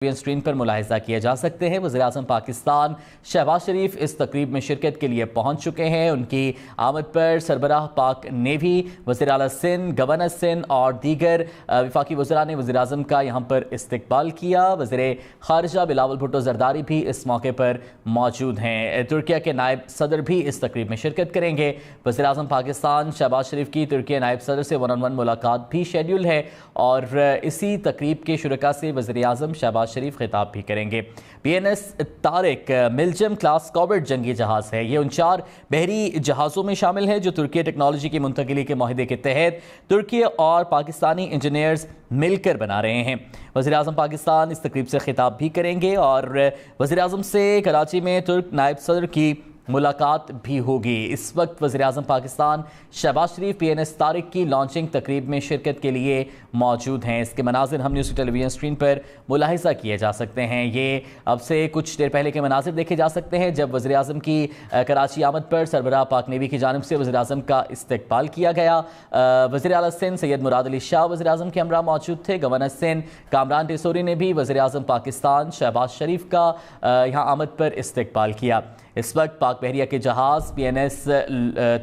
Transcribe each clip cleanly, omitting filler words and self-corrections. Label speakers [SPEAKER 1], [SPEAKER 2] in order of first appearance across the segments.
[SPEAKER 1] Screen پر ملاحظہ کیا جا سکتے ہیں۔ وزیراعظم پاکستان شہباز شریف اس تقریب میں شرکت کے لیے پہنچ چکے ہیں۔ ان کی آمد پر سربراہ پاک نیوی، وزیر اعلیٰ سندھ، گورنر سندھ اور دیگر وفاقی وزراء نے وزیراعظم کا یہاں پر استقبال کیا۔ وزیر خارجہ بلاول بھٹو زرداری بھی اس موقع پر موجود ہیں۔ ترکیہ کے نائب صدر بھی اس تقریب میں شرکت کریں گے۔ وزیراعظم پاکستان شہباز شریف کی ترکیہ نائب صدر سے ون آن ون ملاقات بھی شیڈیول ہے اور اسی تقریب کے شرکاء سے وزیر اعظم شہباز شریف خطاب بھی کریں گے۔ پی این ایس طارق ملجم کلاس کاربیٹ جنگی جہاز ہے۔ یہ ان 4 بحری جہازوں میں شامل ہے جو ترکی ٹیکنالوجی کی منتقلی کے معاہدے کے تحت ترکی اور پاکستانی انجینئرز مل کر بنا رہے ہیں۔ وزیر اعظم پاکستان اس تقریب سے خطاب بھی کریں گے اور وزیر اعظم سے کراچی میں ترک نائب صدر کی ملاقات بھی ہوگی۔ اس وقت وزیر اعظم پاکستان شہباز شریف پی این ایس طارق کی لانچنگ تقریب میں شرکت کے لیے موجود ہیں۔ اس کے مناظر ہم نیوز کی ٹیلی ویژن اسکرین پر ملاحظہ کیے جا سکتے ہیں۔ یہ اب سے کچھ دیر پہلے کے مناظر دیکھے جا سکتے ہیں جب وزیر اعظم کی کراچی آمد پر سربراہ پاک نیوی کی جانب سے وزیر اعظم کا استقبال کیا گیا۔ وزیر اعلیٰ سندھ سید مراد علی شاہ وزیر اعظم کے ہمراہ موجود تھے۔ گورنر سندھ کامران ٹیسوری نے بھی وزیر اعظم پاکستان شہباز شریف کا یہاں آمد پر استقبال کیا۔ اس وقت پاک بحریہ کے جہاز پی این ایس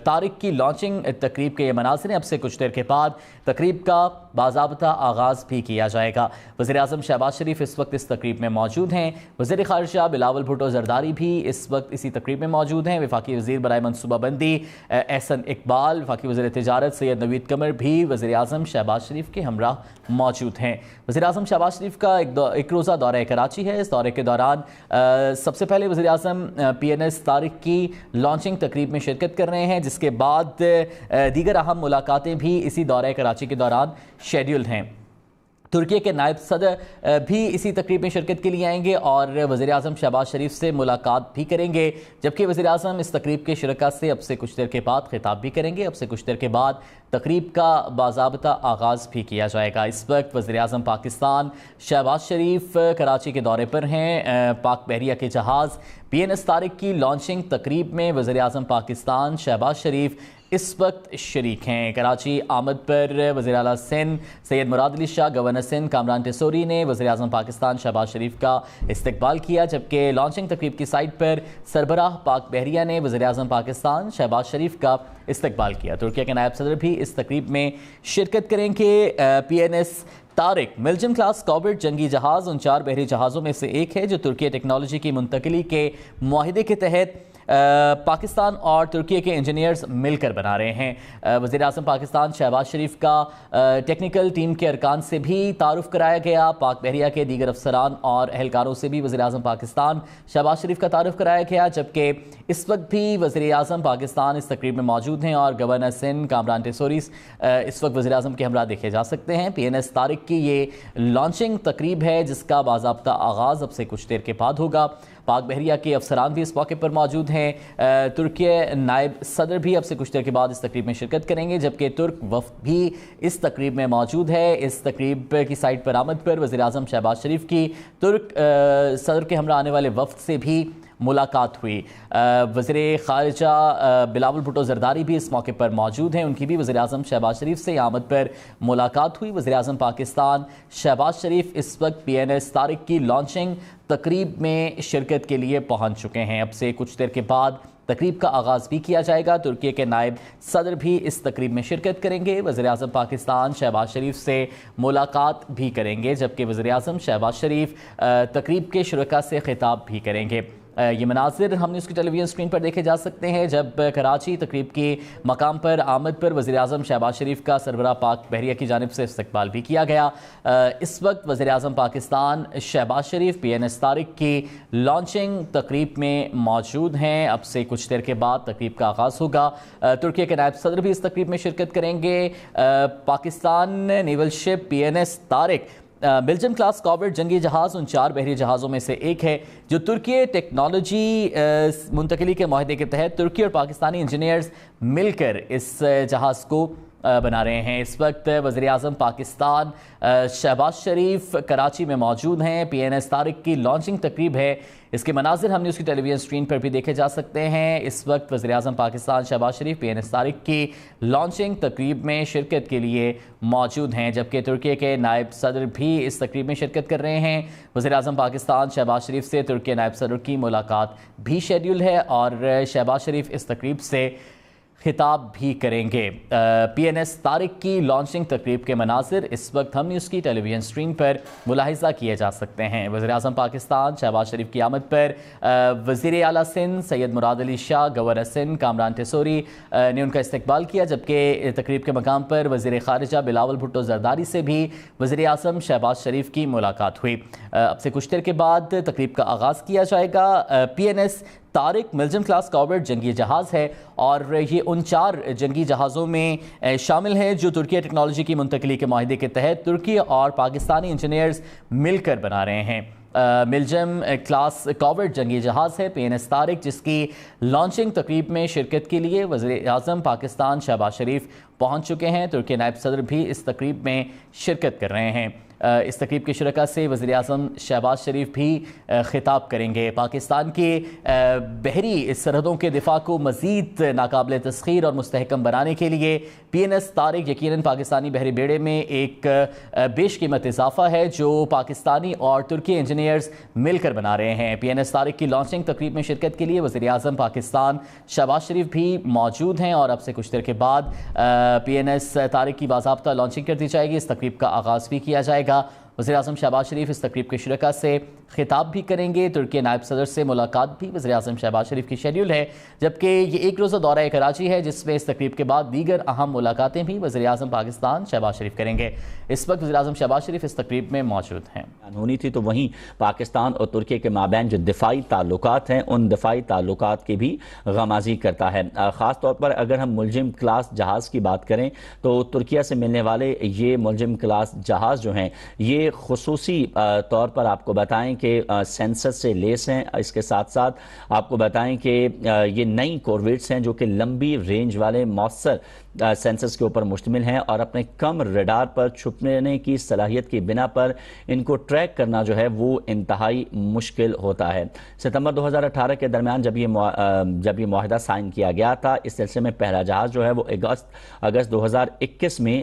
[SPEAKER 1] طارق کی لانچنگ تقریب کے یہ مناظر ہیں۔ اب سے کچھ دیر کے بعد تقریب کا باضابطہ آغاز بھی کیا جائے گا۔ وزیر اعظم شہباز شریف اس وقت اس تقریب میں موجود ہیں۔ وزیر خارجہ بلاول بھٹو زرداری بھی اس وقت اسی تقریب میں موجود ہیں۔ وفاقی وزیر برائے منصوبہ بندی احسن اقبال، وفاقی وزیر تجارت سید نوید قمر بھی وزیر اعظم شہباز شریف کے ہمراہ موجود ہیں۔ وزیر اعظم شہباز شریف کا ایک روزہ دورہ کراچی ہے۔ اس دورے کے دوران سب سے پہلے وزیر اعظم پی این ایس طارق کی لانچنگ تقریب میں شرکت کر رہے ہیں، جس کے بعد دیگر اہم ملاقاتیں بھی اسی دورہ کراچی کے دوران شیڈیولڈ ہیں۔ ترکی کے نائب صدر بھی اسی تقریب میں شرکت کے لیے آئیں گے اور وزیر اعظم شہباز شریف سے ملاقات بھی کریں گے، جبکہ وزیر اعظم اس تقریب کے شرکاء سے اب سے کچھ دیر کے بعد خطاب بھی کریں گے۔ اب سے کچھ دیر کے بعد تقریب کا باضابطہ آغاز بھی کیا جائے گا۔ اس وقت وزیر اعظم پاکستان شہباز شریف کراچی کے دورے پر ہیں۔ پاک بحریہ کے جہاز پی این ایس طارق کی لانچنگ تقریب میں وزیر اعظم پاکستان شہباز شریف اس وقت شریک ہیں۔ کراچی آمد پر وزیر اعلیٰ سندھ سید مراد علی شاہ، گورنر سندھ کامران ٹیسوری نے وزیر اعظم پاکستان شہباز شریف کا استقبال کیا، جبکہ لانچنگ تقریب کی سائٹ پر سربراہ پاک بحریہ نے وزیر اعظم پاکستان شہباز شریف کا استقبال کیا۔ ترکیہ کے نائب صدر بھی اس تقریب میں شرکت کریں گے۔ پی این ایس طارق ملجم کلاس کاربیٹ جنگی جہاز ان 4 بحری جہازوں میں سے ایک ہے جو ترکی ٹیکنالوجی کی منتقلی کے معاہدے کے تحت پاکستان اور ترکی کے انجینئرز مل کر بنا رہے ہیں۔ وزیر اعظم پاکستان شہباز شریف کا ٹیکنیکل ٹیم کے ارکان سے بھی تعارف کرایا گیا۔ پاک بحریہ کے دیگر افسران اور اہلکاروں سے بھی وزیر اعظم پاکستان شہباز شریف کا تعارف کرایا گیا، جبکہ اس وقت بھی وزیر اعظم پاکستان اس تقریب میں موجود ہیں اور گورنر سندھ کامران ٹیسوری اس وقت وزیر اعظم کے ہمراہ دیکھے جا سکتے ہیں۔ پی این ایس طارق کی یہ لانچنگ تقریب ہے جس کا باضابطہ آغاز اب سے کچھ دیر کے بعد ہوگا۔ پاک بحریہ کے افسران بھی اس موقع پر موجود ہیں۔ ترکی نائب صدر بھی اب سے کچھ دیر کے بعد اس تقریب میں شرکت کریں گے، جبکہ ترک وفد بھی اس تقریب میں موجود ہے۔ اس تقریب کی سائٹ پر آمد پر وزیر اعظم شہباز شریف کی ترک صدر کے ہمراہ آنے والے وفد سے بھی ملاقات ہوئی۔ وزیر خارجہ بلاول بھٹو زرداری بھی اس موقع پر موجود ہیں، ان کی بھی وزیر اعظم شہباز شریف سے آمد پر ملاقات ہوئی۔ وزیر اعظم پاکستان شہباز شریف اس وقت پی این ایس طارق کی لانچنگ تقریب میں شرکت کے لیے پہنچ چکے ہیں۔ اب سے کچھ دیر کے بعد تقریب کا آغاز بھی کیا جائے گا۔ ترکی کے نائب صدر بھی اس تقریب میں شرکت کریں گے۔ وزیر اعظم پاکستان شہباز شریف سے ملاقات بھی کریں گے، جبکہ وزیر اعظم شہباز شریف تقریب کے شرکاء سے خطاب بھی کریں گے۔ یہ مناظر ہم نے اس کی ٹیلی ویژن اسکرین پر دیکھے جا سکتے ہیں جب کراچی تقریب کی مقام پر آمد پر وزیر اعظم شہباز شریف کا سربراہ پاک بحریہ کی جانب سے استقبال بھی کیا گیا۔ اس وقت وزیر اعظم پاکستان شہباز شریف پی این ایس طارق کی لانچنگ تقریب میں موجود ہیں۔ اب سے کچھ دیر کے بعد تقریب کا آغاز ہوگا۔ ترکی کے نائب صدر بھی اس تقریب میں شرکت کریں گے۔ Pakistan naval ship P N S Tariq بلجیم کلاس کاربیٹ جنگی جہاز ان 4 بحری جہازوں میں سے ایک ہے جو ترکی ٹیکنالوجی منتقلی کے معاہدے کے تحت ترکی اور پاکستانی انجینئرز مل کر اس جہاز کو बना रहे हैं। इस वक्त वज़ीर आज़म पाकिस्तान शहबाज शरीफ कराची में मौजूद हैं। PNS तारिक की लॉन्चिंग तकरीब है, इसके मनाजिर हमने उसकी टेलीविजन स्क्रीन पर भी देखे जा सकते हैं। इस वक्त वज़ीर आज़म पाकिस्तान शहबाज शरीफ PNS तारिक की लॉन्चिंग तकरीब में शिरकत के लिए मौजूद हैं, जबकि तुर्की के नायब सदर भी इस तकरीब में शिरकत कर रहे हैं। वज़ीर आज़म पाकिस्तान शहबाज शरीफ से तुर्की नायब सदर की मुलाकात भी शेड्यूल है और शहबाज शरीफ इस तकरीब से खिताब भी करेंगे। PNS तारिक की लॉन्चिंग तकरीब के मनाजिर इस वक्त हम न्यूज़ की टेलीविजन स्क्रीन पर मुलाहिजा किए जा सकते हैं। वज़ीर आज़म पाकिस्तान शहबाज शरीफ की आमद पर वज़ीर आला सिंध सैयद मुराद अली शाह, गवर्नर सिंध कामरान टेसोरी ने उनका इस्तकबाल किया, जबकि तकरीब के मकाम पर वज़ीर ख़ारिजा बिलावल भुट्टो ज़रदारी से भी वज़ीर आज़म शहबाज शरीफ की मुलाकात हुई। अब से कुछ देर के बाद तकरीब का आगाज़ किया जाएगा। PNS तारिक मिल्जम क्लास कॉर्बेट जंगी जहाज़ है और ये उन 4 जंगी जहाज़ों में शामिल है जो तुर्की टेक्नोलॉजी की मुंतकली के माहिदे के तहत तुर्की और पाकिस्तानी इंजीनियर्स मिलकर बना रहे हैं। मिल्जम क्लास कॉर्बेट जंगी जहाज़ है PNS तारिक, जिसकी लॉन्चिंग तकरीब में शिरकत के लिए वज़ीर आज़म पाकिस्तान शहबाज शरीफ पहुँच चुके हैं। तुर्की नायब सदर भी इस तकरीब में शिरकत कर रहे हैं। इस तकरीब के शुरका से वज़ीर आज़म शहबाज शरीफ भी खिताब करेंगे। पाकिस्तान के बहरी सरहदों के दिफा को मज़ीद नाकाबिल तस्खीर और मुस्तहकम बनाने के लिए PNS तारिक यकीनन पाकिस्तानी बहरी बेड़े में एक बेशकीमत इजाफ़ा है जो पाकिस्तानी और तुर्की इंजीनियर्स मिलकर बना रहे हैं। PNS तारिक की लॉन्चिंग तकरीब में शिरकत के लिए वज़ीर आज़म पाकिस्तान शहबाज शरीफ भी मौजूद हैं और अब से कुछ देर के बाद PNS तारिक की बाज़ाब्ता लॉन्चिंग कर दी जाएगी। इस तकरीब का आगाज़ भी किया जाएगा। वज़ीर आज़म शहबाज शरीफ इस तकरीब के शुरका से खिताब भी करेंगे। तुर्की नायब सदर से मुलाकात भी वज़ीर आज़म शहबाज शरीफ की शेड्यूल है, जबकि ये एक रोज़ा दौरा कराची है जिसमें इस तकरीब के बाद दीगर अहम मुलाकातें भी वज़ीर आज़म पाकिस्तान शहबाज शरीफ करेंगे। इस वक्त वज़ीर आज़म शहबाज शरीफ इस तकरीब में मौजूद हैं।
[SPEAKER 2] होनी थी तो वहीं पाकिस्तान और तुर्की के माबैन जो दिफाई ताल्लुकात हैं उन दिफाई ताल्लुकात की भी गमाजी करता है। ख़ास तौर पर अगर हम मुल्जिम क्लास जहाज़ की बात करें तो तुर्किया से मिलने वाले ये मुल्जिम क्लास जहाज़ जो हैं ये खुसूसी तौर पर आपको बताएं कि सेंसर से लेस हैं। इसके साथ साथ आपको बताएं कि ये नई कॉर्वेट्स हैं जो कि लंबी रेंज वाले मौसर सेंसर्स के ऊपर मुश्तमिल हैं और अपने कम रडार पर छुपने की सलाहियत की बिना पर इनको ट्रैक करना जो है वो इंतहाई मुश्किल होता है। सितंबर 2018 के दरमियान जब ये मुआहदा साइन किया गया था, इस सिलसिले में पहला जहाज़ जो है वो अगस्त 2021 में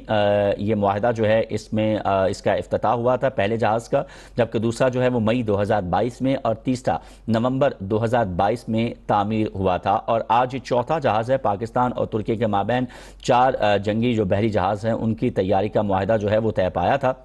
[SPEAKER 2] ये मुआहदा जो है इसमें इसका इफ्तिताह हुआ था पहले जहाज़ का, जबकि दूसरा जो है वो मई 2022 में और तीसरा नवंबर 2022 में तामीर हुआ था। और आज ये चौथा जहाज़ है। पाकिस्तान और तुर्की के माबैन 4 जंगी जो बहरी जहाज़ हैं उनकी तैयारी का मुआहदा जो है वो तय पाया था।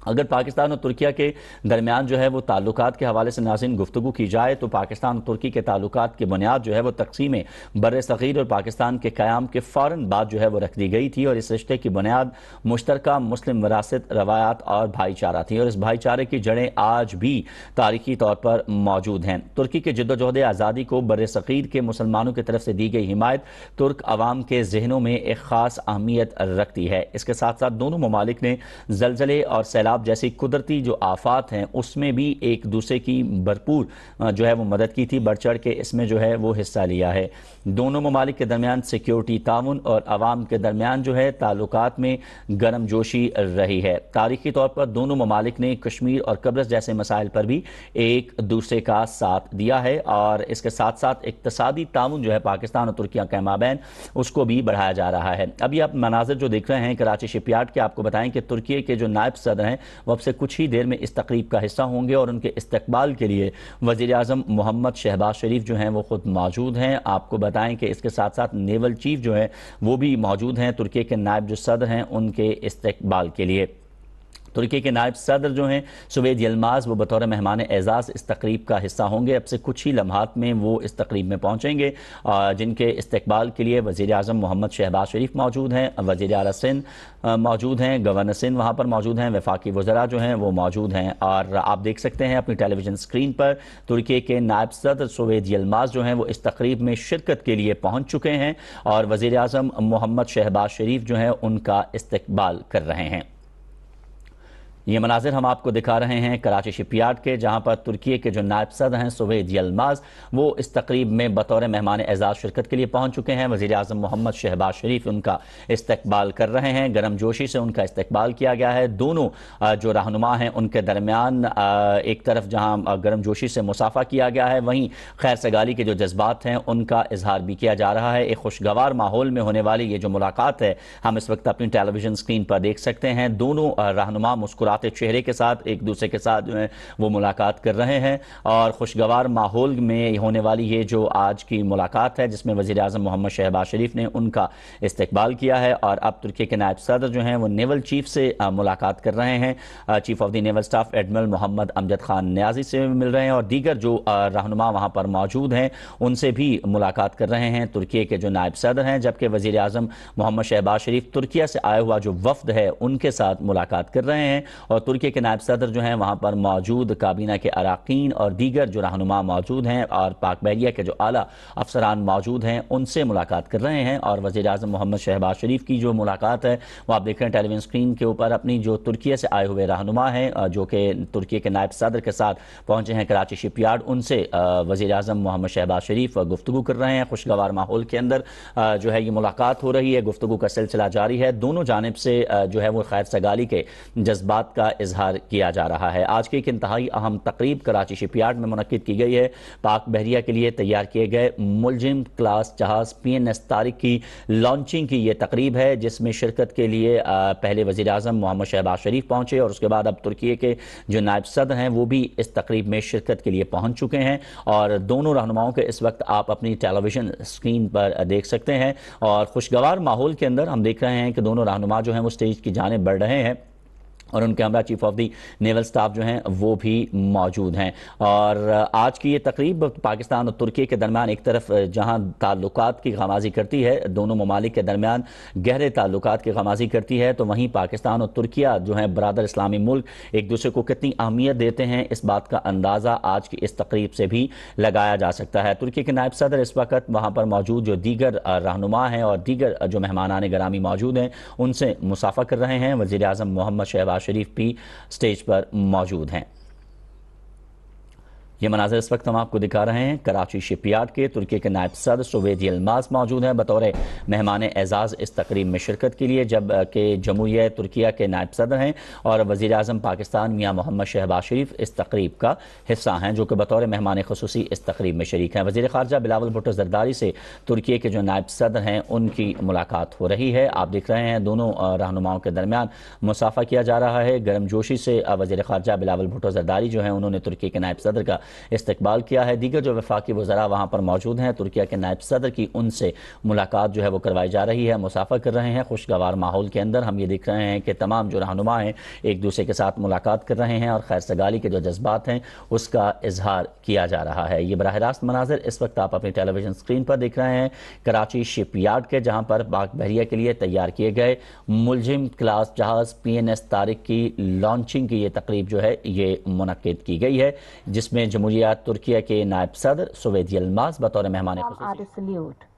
[SPEAKER 2] अगर पाकिस्तान और तुर्किया के दरमियान जो है वो ताल्लुकात के हवाले से नाज़रीन गुफ्तगू की जाए तो पाकिस्तान और तुर्की के ताल्लुकात की बुनियाद जो है वो तक़सीम बर्र सग़ीर और पाकिस्तान के क़याम के फ़ौरन बाद जो है वो रख दी गई थी और इस रिश्ते की बुनियाद मुश्तरका मुस्लिम विरासत, रवायात और भाईचारा थी और इस भाईचारे की जड़ें आज भी तारीखी तौर पर मौजूद हैं। तुर्की के जद्दोजहद आज़ादी को बर्र सग़ीर के मुसलमानों की तरफ से दी गई हिमायत तुर्क अवाम के जहनों में एक ख़ास अहमियत रखती है। इसके साथ साथ दोनों ममालिक ने ज़लज़ले और सैलाब जैसी कुदरती जो आफात हैं उसमें भी एक दूसरे की भरपूर जो है वो मदद की थी, बढ़ चढ़ के इसमें जो है वो हिस्सा लिया है। दोनों ममालिक के दरमियान सिक्योरिटी ताउन और अवाम के दरमियान जो है ताल्लुकात में गर्म जोशी रही है। तारीखी तौर पर दोनों ममालिक ने कश्मीर और कब्रस जैसे मसाइल पर भी एक दूसरे का साथ दिया है और इसके साथ साथ इक्तसादी ताउन जो है पाकिस्तान और तुर्किया के माबैन उसको भी बढ़ाया जा रहा है। अभी आप मनाजिर जो देख रहे हैं कराची शिपयार्ड के, आपको बताएं कि तुर्की के जो नायब सदर हैं वो अब से कुछ ही देर में इस तकरीब का हिस्सा होंगे और उनके इस्तकबाल के लिए वज़ीर आज़म मोहम्मद शहबाज शरीफ जो हैं वो खुद मौजूद हैं। आपको बताएं कि इसके साथ साथ नेवल चीफ जो है वो भी मौजूद हैं तुर्की के नायब जो सदर हैं उनके इस्तकबाल के लिए। तुर्की के नायब सदर जो हैं सुवेद यलमाज वो बतौर मेहमान एजाज़ इस तकरीब का हिस्सा होंगे। अब से कुछ ही लम्हात में वो इस तकरीब में पहुँचेंगे जिनके इस्तकबाल के लिए वज़ीर आज़म मोहम्मद शहबाज शरीफ मौजूद हैं, वज़ीर आला सिंध मौजूद हैं, गवर्नर सिंध वहाँ पर मौजूद हैं, वफाकी वज़रा जो हैं वो मौजूद हैं। और आप देख सकते हैं अपनी टेलीविज़न स्क्रीन पर तुर्की के नायब सदर सुवेद यलमाज जो हैं वो इस तकरीब में शिरकत के लिए पहुँच चुके हैं और वज़ीर आज़म मोहम्मद शहबाज शरीफ जो हैं उनका इस्तकबाल कर रहे हैं। یہ مناظر ہم آپ کو دکھا رہے ہیں کراچی شپ یارڈ کے، جہاں پر ترکی کے جو نائب صدر ہیں سوید یلماز، وہ اس تقریب میں بطور مہمان اعزاز شرکت کے لیے پہنچ چکے ہیں۔ وزیر اعظم محمد شہباز شریف ان کا استقبال کر رہے ہیں، گرم جوشی سے ان کا استقبال کیا گیا ہے۔ دونوں جو رہنما ہیں ان کے درمیان ایک طرف جہاں گرم جوشی سے مصافحہ کیا گیا ہے، وہیں خیر سگالی کے جو جذبات ہیں ان کا اظہار بھی کیا جا رہا ہے۔ ایک خوشگوار ماحول میں ہونے والی یہ جو ملاقات ہے، ہم اس وقت اپنی ٹیلی ویژن اسکرین پر دیکھ سکتے ہیں۔ دونوں رہنما مسکراتے چہرے کے ساتھ ایک دوسرے کے ساتھ جو ہے وہ ملاقات کر رہے ہیں، اور خوشگوار ماحول میں ہونے والی یہ جو آج کی ملاقات ہے، جس میں وزیر اعظم محمد شہباز شریف نے ان کا استقبال کیا ہے، اور اب ترکی کے نائب صدر جو ہیں وہ نیول چیف سے ملاقات کر رہے ہیں۔ Chief of the naval staff admiral Muhammad Amjad Khan Niazi سے مل رہے ہیں، اور دیگر جو رہنما وہاں پر موجود ہیں ان سے بھی ملاقات کر رہے ہیں ترکی کے جو نائب صدر ہیں، جبکہ وزیر اعظم محمد شہباز شریف ترکیہ سے آیا ہوا جو وفد ہے ان کے ساتھ ملاقات کر رہے ہیں، اور ترکی کے نائب صدر جو ہیں وہاں پر موجود کابینہ کے اراکین اور دیگر جو رہنما موجود ہیں اور پاک بحریہ کے جو اعلیٰ افسران موجود ہیں ان سے ملاقات کر رہے ہیں۔ اور وزیر اعظم محمد شہباز شریف کی جو ملاقات ہے وہ آپ دیکھ رہے ہیں ٹیلی ویژن اسکرین کے اوپر، اپنی جو ترکیہ سے آئے ہوئے رہنما ہیں جو کہ ترکی کے نائب صدر کے ساتھ پہنچے ہیں کراچی شپ یارڈ، ان سے وزیر اعظم محمد شہباز شریف گفتگو کر رہے ہیں۔ خوشگوار ماحول کے اندر جو ہے یہ ملاقات ہو رہی ہے، گفتگو کا سلسلہ جاری ہے، دونوں جانب سے جو ہے وہ خیر سگالی کے جذبات کا اظہار کیا جا رہا ہے۔ آج کی ایک انتہائی اہم تقریب کراچی شپ یارڈ میں منعقد کی گئی ہے۔ پاک بحریہ کے لیے تیار کیے گئے ملزم کلاس جہاز PNS طارق کی لانچنگ کی یہ تقریب ہے، جس میں شرکت کے لیے پہلے وزیر اعظم محمد شہباز شریف پہنچے، اور اس کے بعد اب ترکی کے جو نائب صدر ہیں وہ بھی اس تقریب میں شرکت کے لیے پہنچ چکے ہیں، اور دونوں رہنماؤں کے اس وقت آپ اپنی ٹیلی ویژن اسکرین پر دیکھ سکتے ہیں، اور خوشگوار ماحول کے اندر ہم دیکھ رہے ہیں کہ دونوں رہنما جو ہیں وہ اسٹیج کی جانب بڑھ رہے ہیں، اور ان کے ہمراہ chief of the naval staff جو ہیں وہ بھی موجود ہیں۔ اور آج کی یہ تقریب پاکستان اور ترکی کے درمیان ایک طرف جہاں تعلقات کی غمازی کرتی ہے، دونوں ممالک کے درمیان گہرے تعلقات کی غمازی کرتی ہے، تو وہیں پاکستان اور ترکیہ جو ہیں برادر اسلامی ملک ایک دوسرے کو کتنی اہمیت دیتے ہیں، اس بات کا اندازہ آج کی اس تقریب سے بھی لگایا جا سکتا ہے۔ ترکی کے نائب صدر اس وقت وہاں پر موجود جو دیگر رہنما ہیں اور دیگر جو مہمانان گرامی موجود ہیں ان سے مصافحہ کر رہے ہیں۔ وزیر اعظم محمد شہباز شریف بھی سٹیج پر موجود ہیں۔ یہ مناظر اس وقت ہم آپ کو دکھا رہے ہیں کراچی شپ یارڈ کے، ترکی کے نائب صدر سوید یلماز موجود ہیں بطور مہمان اعزاز اس تقریب میں شرکت کے لیے، جب کہ جمہوریہ ترکیہ کے نائب صدر ہیں اور وزیر اعظم پاکستان میاں محمد شہباز شریف اس تقریب کا حصہ ہیں، جو کہ بطور مہمان خصوصی اس تقریب میں شریک ہیں۔ وزیر خارجہ بلاول بھٹو زرداری سے ترکی کے جو نائب صدر ہیں ان کی ملاقات ہو رہی ہے۔ آپ دیکھ رہے ہیں دونوں رہنماؤں کے درمیان مصافحہ کیا جا رہا ہے۔ گرم جوشی سے وزیر خارجہ بلاول بھٹو زرداری جو ہیں انہوں نے ترکی کے نائب صدر کا استقبال کیا ہے۔ دیگر جو وفاقی وزراء وہاں پر موجود ہیں ترکیہ کے نائب صدر کی ان سے ملاقات جو ہے وہ کروائی جا رہی ہے، مصافحہ کر رہے ہیں۔ خوشگوار ماحول کے اندر ہم یہ دیکھ رہے ہیں کہ تمام جو رہنما ہیں ایک دوسرے کے ساتھ ملاقات کر رہے ہیں، اور خیر سگالی کے جو جذبات ہیں اس کا اظہار کیا جا رہا ہے۔ یہ براہ راست مناظر اس وقت آپ اپنی ٹیلی ویژن اسکرین پر دیکھ رہے ہیں کراچی شپ یارڈ کے، جہاں پر پاک بحریہ کے لیے تیار کیے گئے ملزم کلاس جہاز PNS طارق کی لانچنگ کی یہ تقریب جو ہے یہ منعقد کی گئی ہے، جس میں جمہوریہ ترکیہ کے نائب صدر سوید یلماز بطور مہمان خصوصی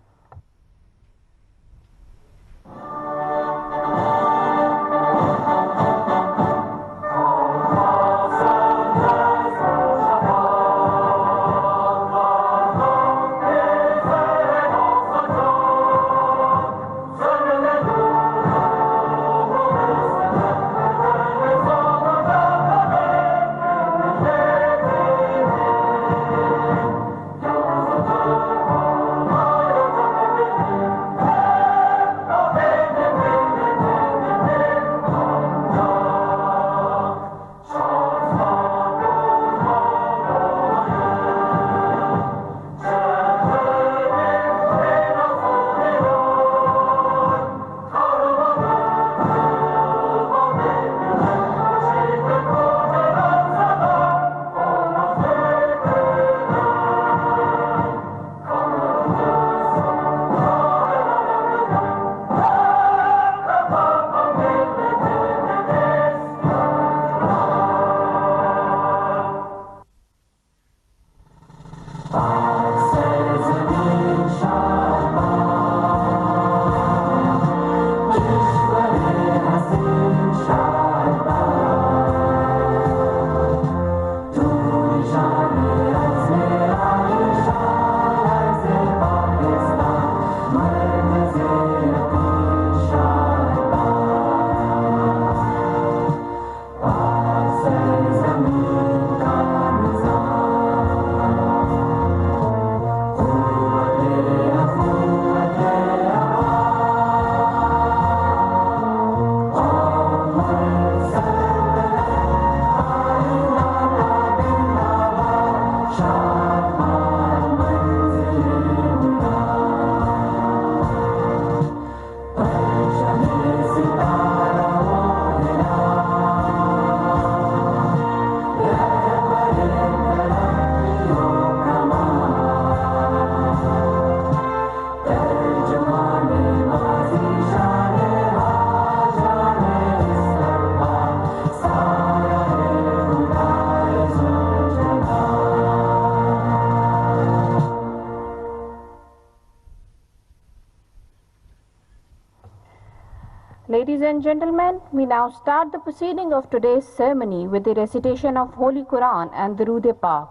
[SPEAKER 3] Ladies and gentlemen, we now start the proceeding of today's ceremony with the recitation of Holy Quran and Durood Pak.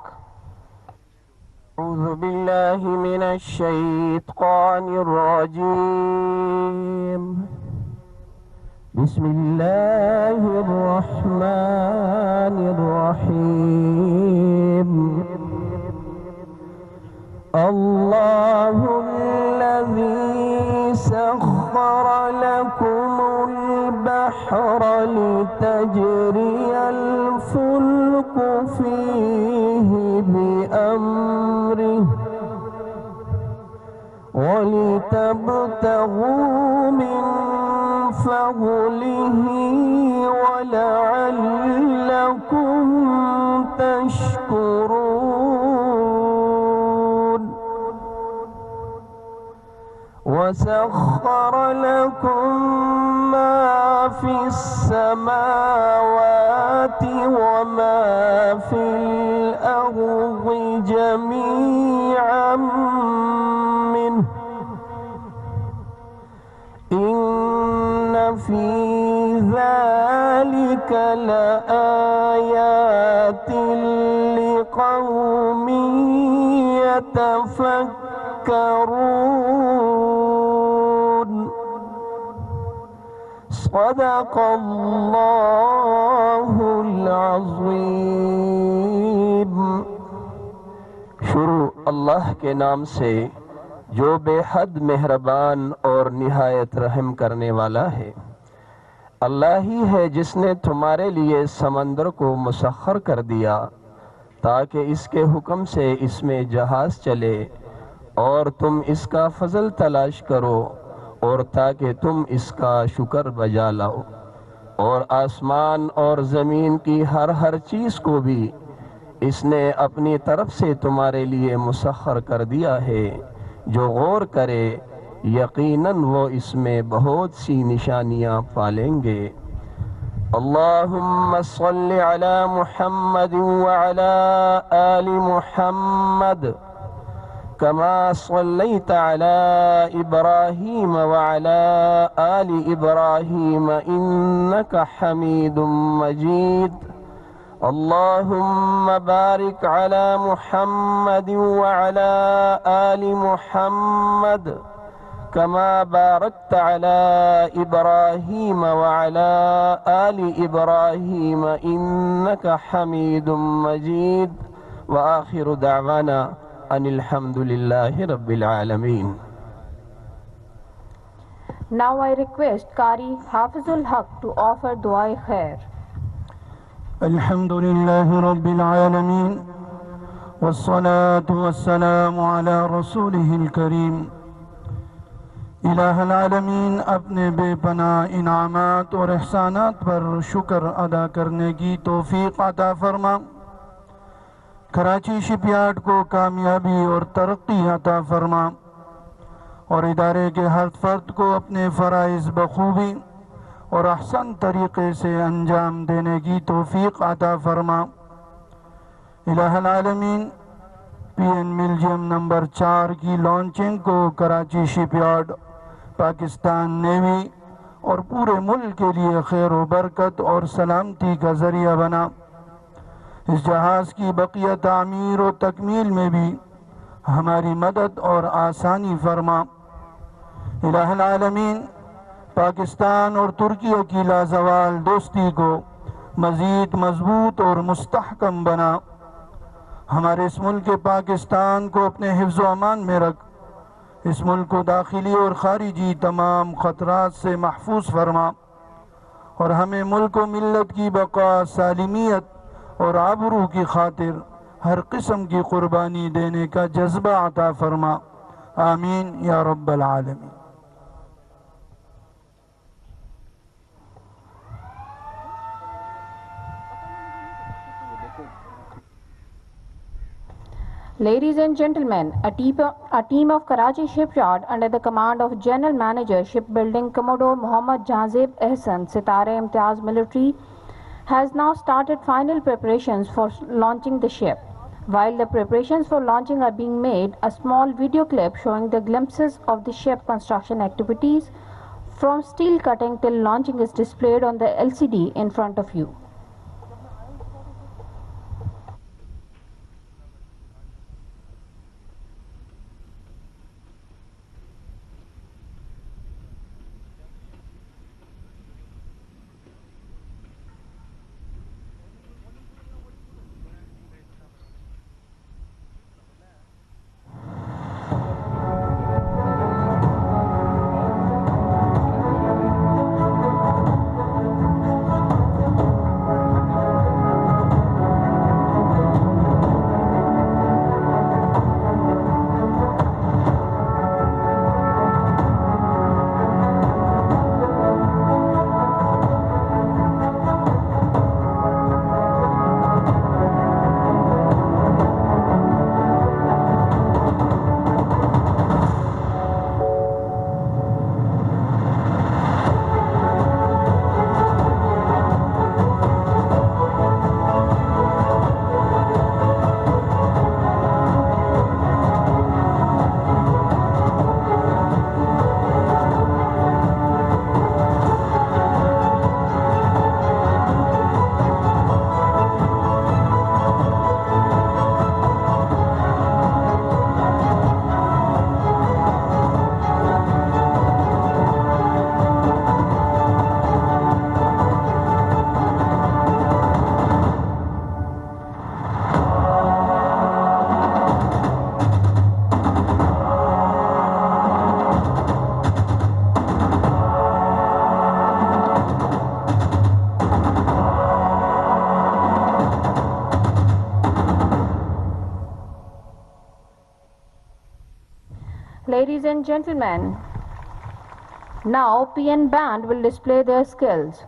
[SPEAKER 4] أعوذ بالله من الشيطان الرجيم بسم الله الرحمن الرحيم الله الذي سخر لكم البحر لتجري الفلك فيه بأمره ولتبتغوا من فضله ولعلكم تشكرون وسخر لكم ما في السماوات وما في الأرض جميعا منه إن في ذلك لآيات لقوم يتفكرون صدق اللہ العظیم۔ شروع اللہ کے نام سے جو بے حد مہربان اور نہایت رحم کرنے والا ہے۔ اللہ ہی ہے جس نے تمہارے لیے سمندر کو مسخر کر دیا تاکہ اس کے حکم سے اس میں جہاز چلے اور تم اس کا فضل تلاش کرو اور تاکہ تم اس کا شکر بجا لاؤ، اور آسمان اور زمین کی ہر چیز کو بھی اس نے اپنی طرف سے تمہارے لیے مسخر کر دیا ہے۔ جو غور کرے یقیناً وہ اس میں بہت سی نشانیاں پالیں گے۔ اللہم صلی علی محمد وعلی آل محمد كما صليت على إبراهيم وعلى آل إبراهيم إنك حميد مجيد اللهم بارك على محمد وعلى آل محمد كما باركت على إبراهيم وعلى آل إبراهيم إنك حميد مجيد وآخر دعوانا ان الحمد للہ رب العالمین۔
[SPEAKER 3] Now I request Qari Hafizul Haq to offer Dua Khair.
[SPEAKER 5] الحمد لله رب العالمين والصلاة والسلام على رسوله الكريم۔ الہ العالمین اپنے بے پناہ انعامات اور احسانات پر شکر ادا کرنے کی توفیق عطا فرما۔ کراچی شپ یارڈ کو کامیابی اور ترقی عطا فرما، اور ادارے کے ہر فرد کو اپنے فرائض بخوبی اور احسن طریقے سے انجام دینے کی توفیق عطا فرما۔ الہ العالمین پی این میوزیم نمبر 4 کی لانچنگ کو کراچی شپ یارڈ، پاکستان نیوی اور پورے ملک کے لیے خیر و برکت اور سلامتی کا ذریعہ بنا۔ اس جہاز کی بقیہ تعمیر و تکمیل میں بھی ہماری مدد اور آسانی فرما۔ الہ العالمین پاکستان اور ترکیہ کی لازوال دوستی کو مزید مضبوط اور مستحکم بنا۔ ہمارے اس ملک پاکستان کو اپنے حفظ و امان میں رکھ، اس ملک کو داخلی اور خارجی تمام خطرات سے محفوظ فرما، اور ہمیں ملک و ملت کی بقا، سالمیت اور آبرو کی خاطر ہر قسم کی قربانی دینے کا جذبہ عطا فرما۔ آمین یا رب العالمین۔
[SPEAKER 3] Ladies and gentlemen, a team of Karachi Shipyard under the command of General Manager Shipbuilding Commodore Muhammad Jazib Ehsan, Sitare Imtiaz Military, has now started final preparations for launching the ship. While the preparations for launching are being made, a small video clip showing the glimpses of the ship construction activities from steel cutting till launching is displayed on the LCD in front of you. Ladies and gentlemen, now PN band will display their skills.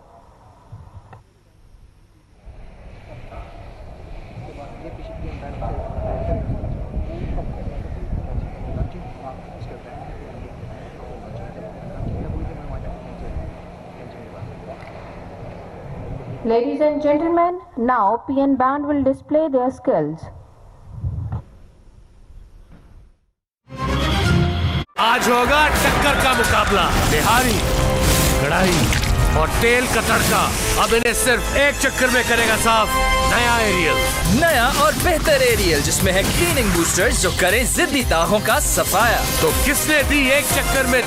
[SPEAKER 3] Ladies and gentlemen, now PN band will display their skills.
[SPEAKER 6] आज होगा टक्कर का मुकाबला, बिहारी, कड़ाई और तेल का तड़का। अब इन्हें सिर्फ एक चक्कर में करेगा साफ नया एरियल।
[SPEAKER 7] नया और बेहतर एरियल जिसमें है क्लीनिंग बूस्टर्स जो करें जिद्दी दागों का सफाया।
[SPEAKER 6] तो किसने दी एक चक्कर में?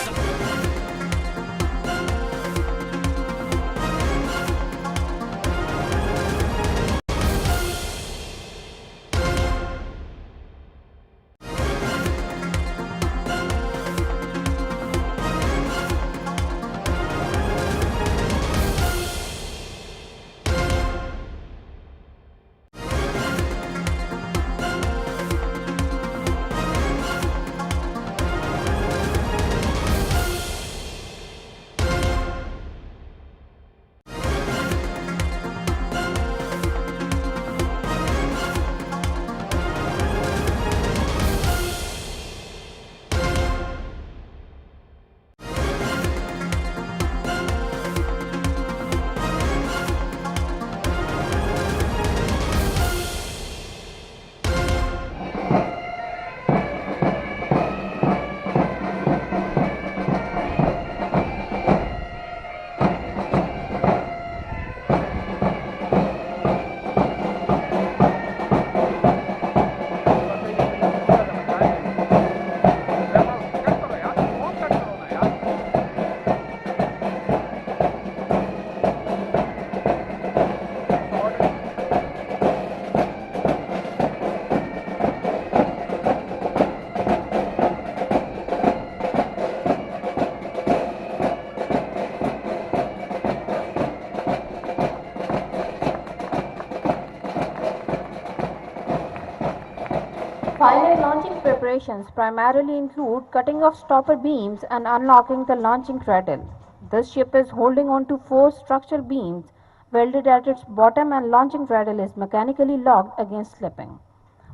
[SPEAKER 3] Final launching preparations primarily include cutting of stopper beams and unlocking the launching cradle. This ship is holding on to 4 structural beams welded at its bottom, and launching cradle is mechanically locked against slipping.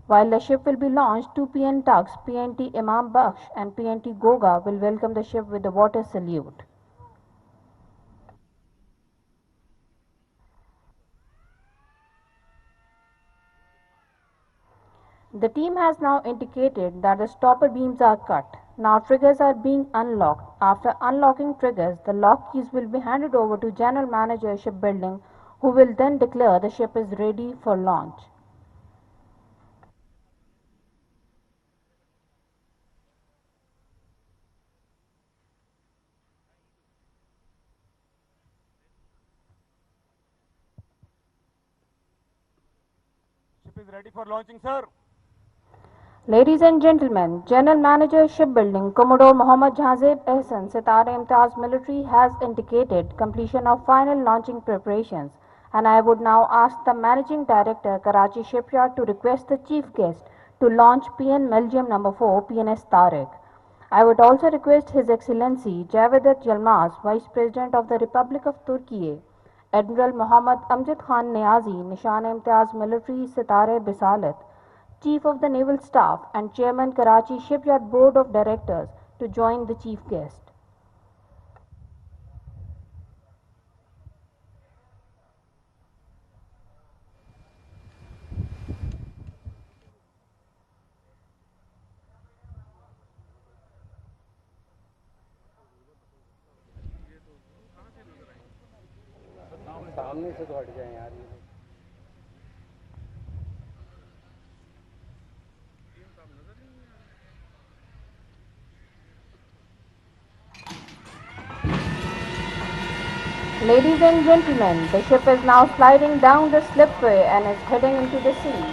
[SPEAKER 3] While the ship will be launched, 2 PN tugs, PNT Imam Bakhsh and PNT Goga, will welcome the ship with a water salute. The team has now indicated that the stopper beams are cut. Now triggers are being unlocked. After unlocking triggers, the lock keys will be handed over to General Manager Shipbuilding, who will then declare the ship is ready for launch.
[SPEAKER 8] Ship is ready for launching, sir.
[SPEAKER 3] Ladies and gentlemen, General Manager Shipbuilding Commodore Mohammad Jazeb Ehsan Sitare-e-Imtiaz Military has indicated completion of final launching preparations, and I would now ask the Managing Director Karachi Shipyard to request the Chief Guest to launch PN Belgium No. 4 PNS Tariq. I would also request His Excellency Javed Yilmaz, Vice President of the Republic of Turkey, Admiral Mohammad Amjad Khan Niazi, Nishan-e-Imtiaz Military Sitare Bisalat, Chief of the Naval Staff and Chairman Karachi Shipyard Board of Directors to join the chief guest.
[SPEAKER 8] सामने से तो हट जाए यार ये।
[SPEAKER 3] Ladies and gentlemen, the ship is now sliding down the slipway and is heading into the sea.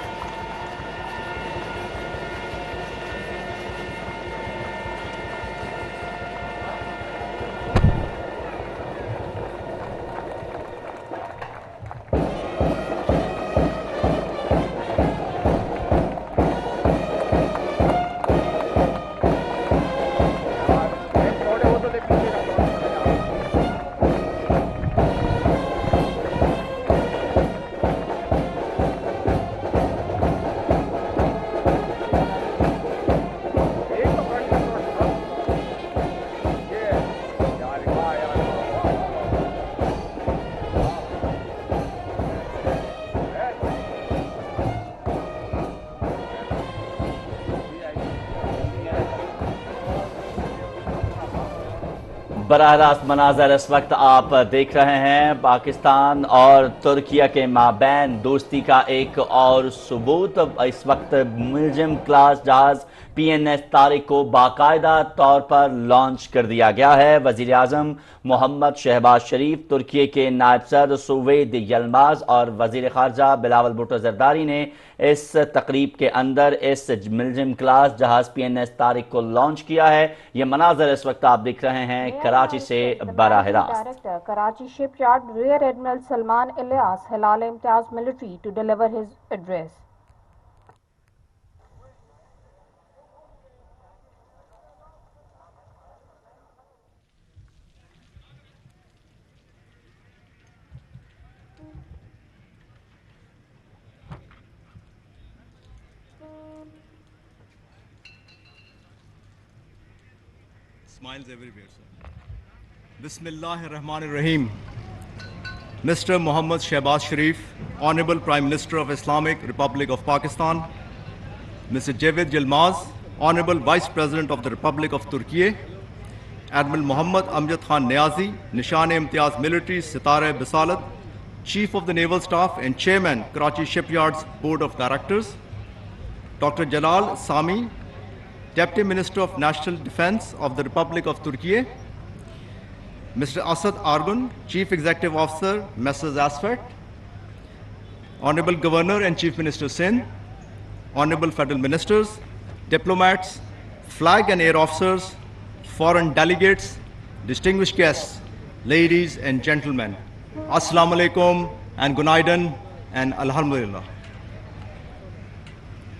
[SPEAKER 2] बराह रास्त मनाजर इस वक्त आप देख रहे हैं पाकिस्तान और तुर्किया के माबैन दोस्ती का एक और सबूत। इस वक्त मुलजिम क्लास जहाज PNS तारिक को बाकायदा तौर पर लॉन्च कर दिया गया है। वजीर आजम मोहम्मद शहबाज शरीफ, तुर्की के नायब सदर सुवेद यलमाज और वजीर खारजा बिलावल भुट्टो जरदारी ने इस तकरीब के अंदर इस मुलजिम क्लास जहाज PNS तारिक को लॉन्च किया है। ये मनाजर इस वक्त आप देख रहे हैं कराची से बराह रास्त।
[SPEAKER 3] Karachi Shipyard Rear Admiral Salman Ilyas, Hilal-e-Imtiaz Military, to deliver his address.
[SPEAKER 9] Smiles everywhere, sir. Bismillahir-Rahmanir-Rahim. Mr. Mohammad Shehbaz Sharif, Honorable Prime Minister of Islamic Republic of Pakistan, Mr. Javed Yilmaz, Honorable Vice President of the Republic of Turkey, Admiral Mohammad Amjad Khan Niazi, Nishan-e-Imtiaz Military Sitare Bisalat, Chief of the Naval Staff and Chairman, Karachi Shipyards Board of Directors, Dr. Jalal Sami, Deputy Minister of National Defense of the Republic of Turkey, Mr. Asad Argun, Chief Executive Officer, Messrs. Asfat, Honorable Governor and Chief Minister Sindh, Honorable Federal Ministers, diplomats, flag and air officers, foreign delegates, distinguished guests, ladies and gentlemen, Assalamu alaikum and Gunaidan and Alhamdulillah.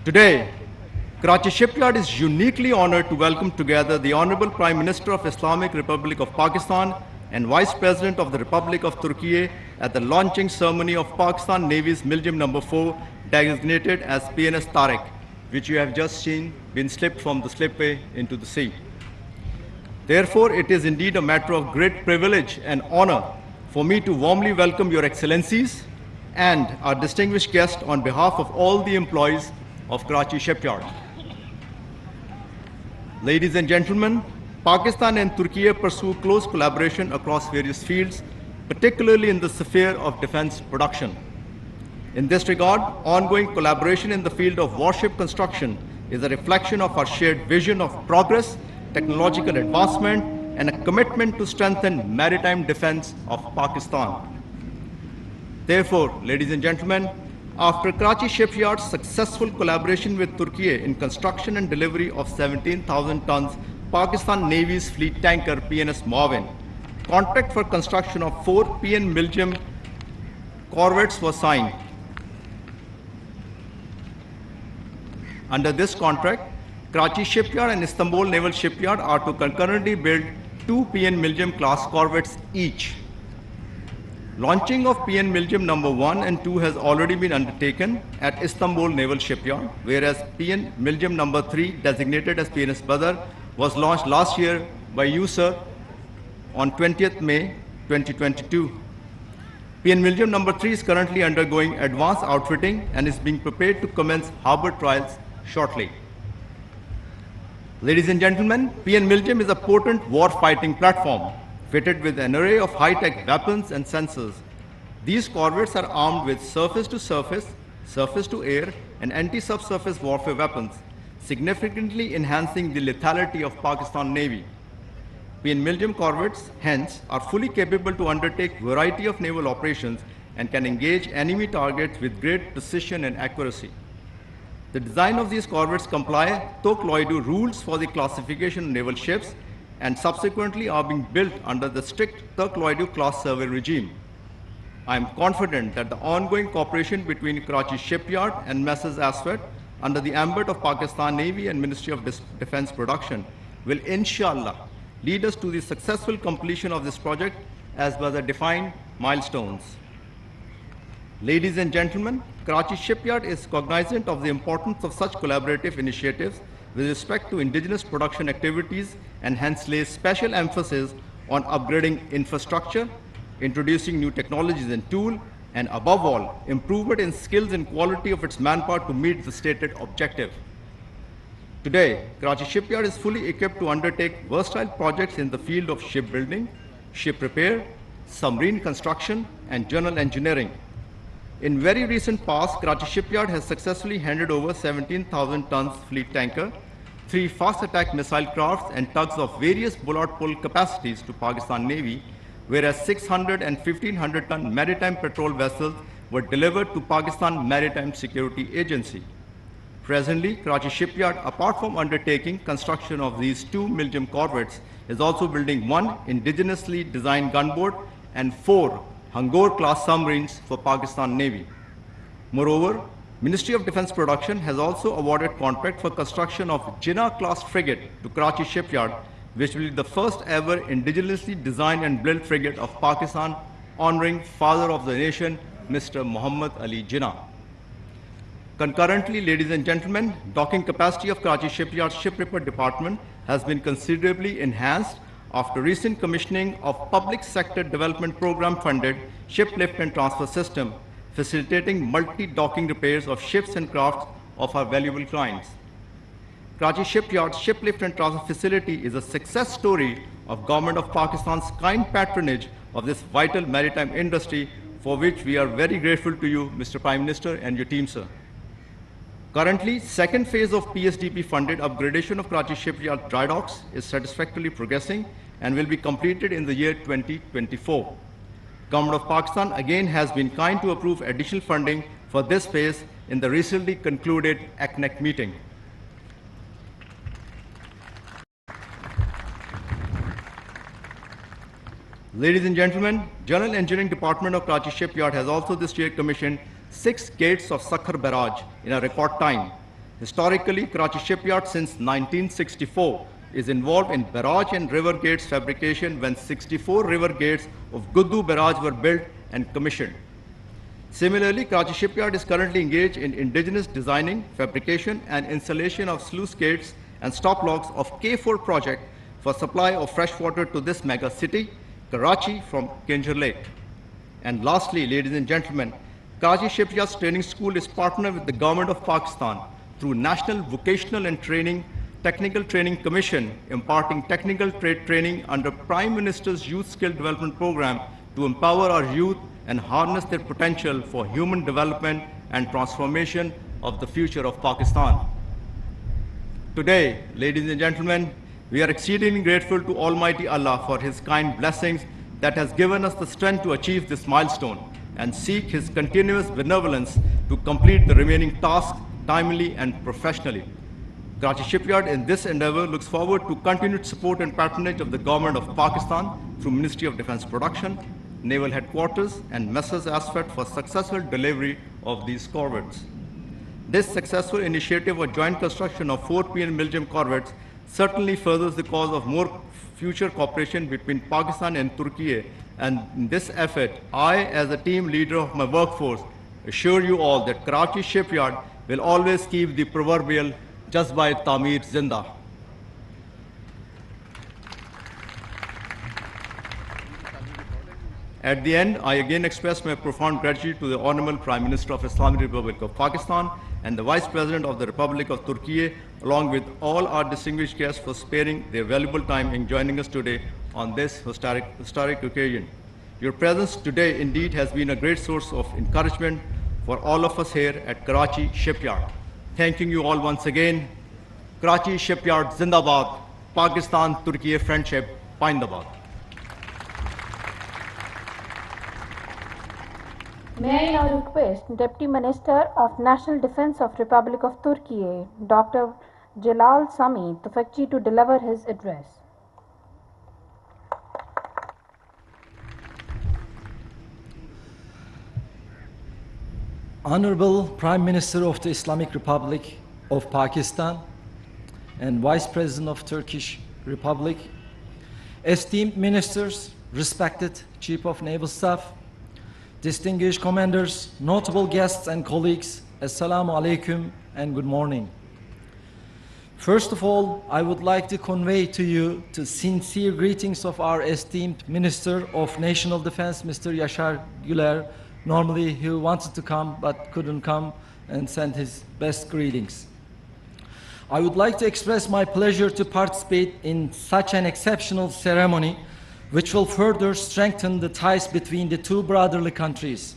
[SPEAKER 9] Today, Karachi Shipyard is uniquely honored to welcome together the Honorable Prime Minister of Islamic Republic of Pakistan and Vice President of the Republic of Turkey at the launching ceremony of Pakistan Navy's Muljim No. 4 designated as PNS Tariq, which you have just seen been slipped from the slipway into the sea. Therefore, it is indeed a matter of great privilege and honor for me to warmly welcome Your Excellencies and our distinguished guest on behalf of all the employees of Karachi shipyard. Ladies and gentlemen, Pakistan and Turkey pursue close collaboration across various fields, particularly in the sphere of defense production. In this regard, ongoing collaboration in the field of warship construction is a reflection of our shared vision of progress, technological advancement, and a commitment to strengthen maritime defense of Pakistan. Therefore, ladies and gentlemen, after Karachi shipyard's successful collaboration with Turkey in construction and delivery of 17,000 tons Pakistan Navy's fleet tanker PNS Marvin, contract for construction of 4 PN Milgem corvettes was signed. Under this contract, Karachi shipyard and Istanbul Naval Shipyard are to concurrently build 2 PN Milgem class corvettes each. Launching of PN Milgem number 1 and 2 has already been undertaken at Istanbul Naval Shipyard, whereas PN Milgem number 3, designated as PNS Badr, was launched last year by you, sir, on 20th May 2022. PN Milgem number 3 is currently undergoing advanced outfitting and is being prepared to commence harbor trials shortly. Ladies and gentlemen, PN Milgem is a potent war-fighting platform fitted with an array of high-tech weapons and sensors. These corvettes are armed with surface-to-surface, surface-to-air, and anti-subsurface warfare weapons, significantly enhancing the lethality of Pakistan Navy. PN Milgem corvettes, hence, are fully capable to undertake a variety of naval operations and can engage enemy targets with great precision and accuracy. The design of these corvettes comply Tokloidu rules for the classification of naval ships and subsequently are being built under the strict Tokloidu class survey regime. I am confident that the ongoing cooperation between Karachi shipyard and Messrs. Aswad under the ambit of Pakistan Navy and Ministry of Defense Production will inshallah lead us to the successful completion of this project as per the defined milestones. Ladies and gentlemen, Karachi shipyard is cognizant of the importance of such collaborative initiatives with respect to indigenous production activities and hence lays special emphasis on upgrading infrastructure, introducing new technologies and tools, and above all, improvement in skills and quality of its manpower to meet the stated objective. Today, Karachi shipyard is fully equipped to undertake versatile projects in the field of shipbuilding, ship repair, submarine construction, and general engineering. In very recent past, Karachi shipyard has successfully handed over 17,000 tons fleet tanker, 3 fast attack missile crafts and tugs of various bollard pull capacities to Pakistan Navy, whereas 600 and 1,500 ton maritime patrol vessels were delivered to Pakistan Maritime Security Agency. Presently, Karachi shipyard, apart from undertaking construction of these 2 Milgem corvettes, is also building 1 indigenously designed gunboat and 4 Hangor class submarines for Pakistan Navy. Moreover, Ministry of Defense Production has also awarded contract for construction of Jinnah class frigate to Karachi shipyard, which will be the first ever indigenously designed and built frigate of Pakistan, honoring father of the nation, Mr. Muhammad Ali Jinnah. Concurrently, ladies and gentlemen, docking capacity of Karachi shipyard ship repair department has been considerably enhanced after recent commissioning of public sector development program funded ship lift and transfer system, facilitating multi-docking repairs of ships and crafts of our valuable clients. Karachi shipyard's ship lift and transfer facility is a success story of Government of Pakistan's kind patronage of this vital maritime industry, for which we are very grateful to you, Mr. Prime Minister, and your team, sir. Currently, second phase of PSDP funded upgradation of Karachi shipyard dry docks is satisfactorily progressing and will be completed in the year 2024. Government of Pakistan again has been kind to approve additional funding for this phase in the recently concluded ACNEC meeting. Ladies and gentlemen, General Engineering Department of Karachi Shipyard has also this year commissioned 6 gates of Sakhar Barrage in a record time. Historically, Karachi Shipyard since 1964 is involved in barrage and river gates fabrication when 64 river gates of Guddu Barrage were built and commissioned. Similarly, Karachi Shipyard is currently engaged in indigenous designing, fabrication and installation of sluice gates and stop locks of K4 project for supply of fresh water to this mega city, Karachi from Kinjur Lake. And lastly, ladies and gentlemen, Karachi Shipyard's training school is partnered with the Government of Pakistan through National Vocational and Technical Training Commission, imparting technical trade training under Prime Minister's Youth Skill Development Program to empower our youth and harness their potential for human development and transformation of the future of Pakistan. Today, ladies and gentlemen, we are exceedingly grateful to Almighty Allah for His kind blessings that has given us the strength to achieve this milestone and seek His continuous benevolence to complete the remaining tasks timely and professionally. Karachi Shipyard in this endeavor looks forward to continued support and patronage of the Government of Pakistan through Ministry of Defence Production, Naval Headquarters and Messrs Asfat for successful delivery of these corvettes. This successful initiative of joint construction of 4 PN Miljam corvettes certainly furthers the cause of more future cooperation between Pakistan and Turkey, and in this effort, I, as a team leader of my workforce, assure you all that Karachi Shipyard will always keep the proverbial Jazba Tamir Zinda. At the end, I again express my profound gratitude to the Honorable Prime Minister of Islamic Republic of Pakistan and the Vice President of the Republic of Turkey, along with all our distinguished guests for sparing their valuable time in joining us today on this historic occasion. Your presence today indeed has been a great source of encouragement for all of us here at Karachi Shipyard. Thanking you all once again. Karachi Shipyard Zindabad, Pakistan-Turkey Friendship, Pindabad.
[SPEAKER 3] May I now request Deputy Minister of National Defence of Republic of Turkey, Dr. Jalal Sami Tufekci, to deliver his address.
[SPEAKER 10] Honorable Prime Minister of the Islamic Republic of Pakistan and Vice President of Turkish Republic, esteemed ministers, respected Chief of Naval Staff, distinguished commanders, notable guests and colleagues, Assalamu alaikum and good morning. First of all, I would like to convey to you the sincere greetings of our esteemed Minister of National Defense, Mr. Yashar Güler. Normally he wanted to come but couldn't come and sent his best greetings. I would like to express my pleasure to participate in such an exceptional ceremony which will further strengthen the ties between the two brotherly countries.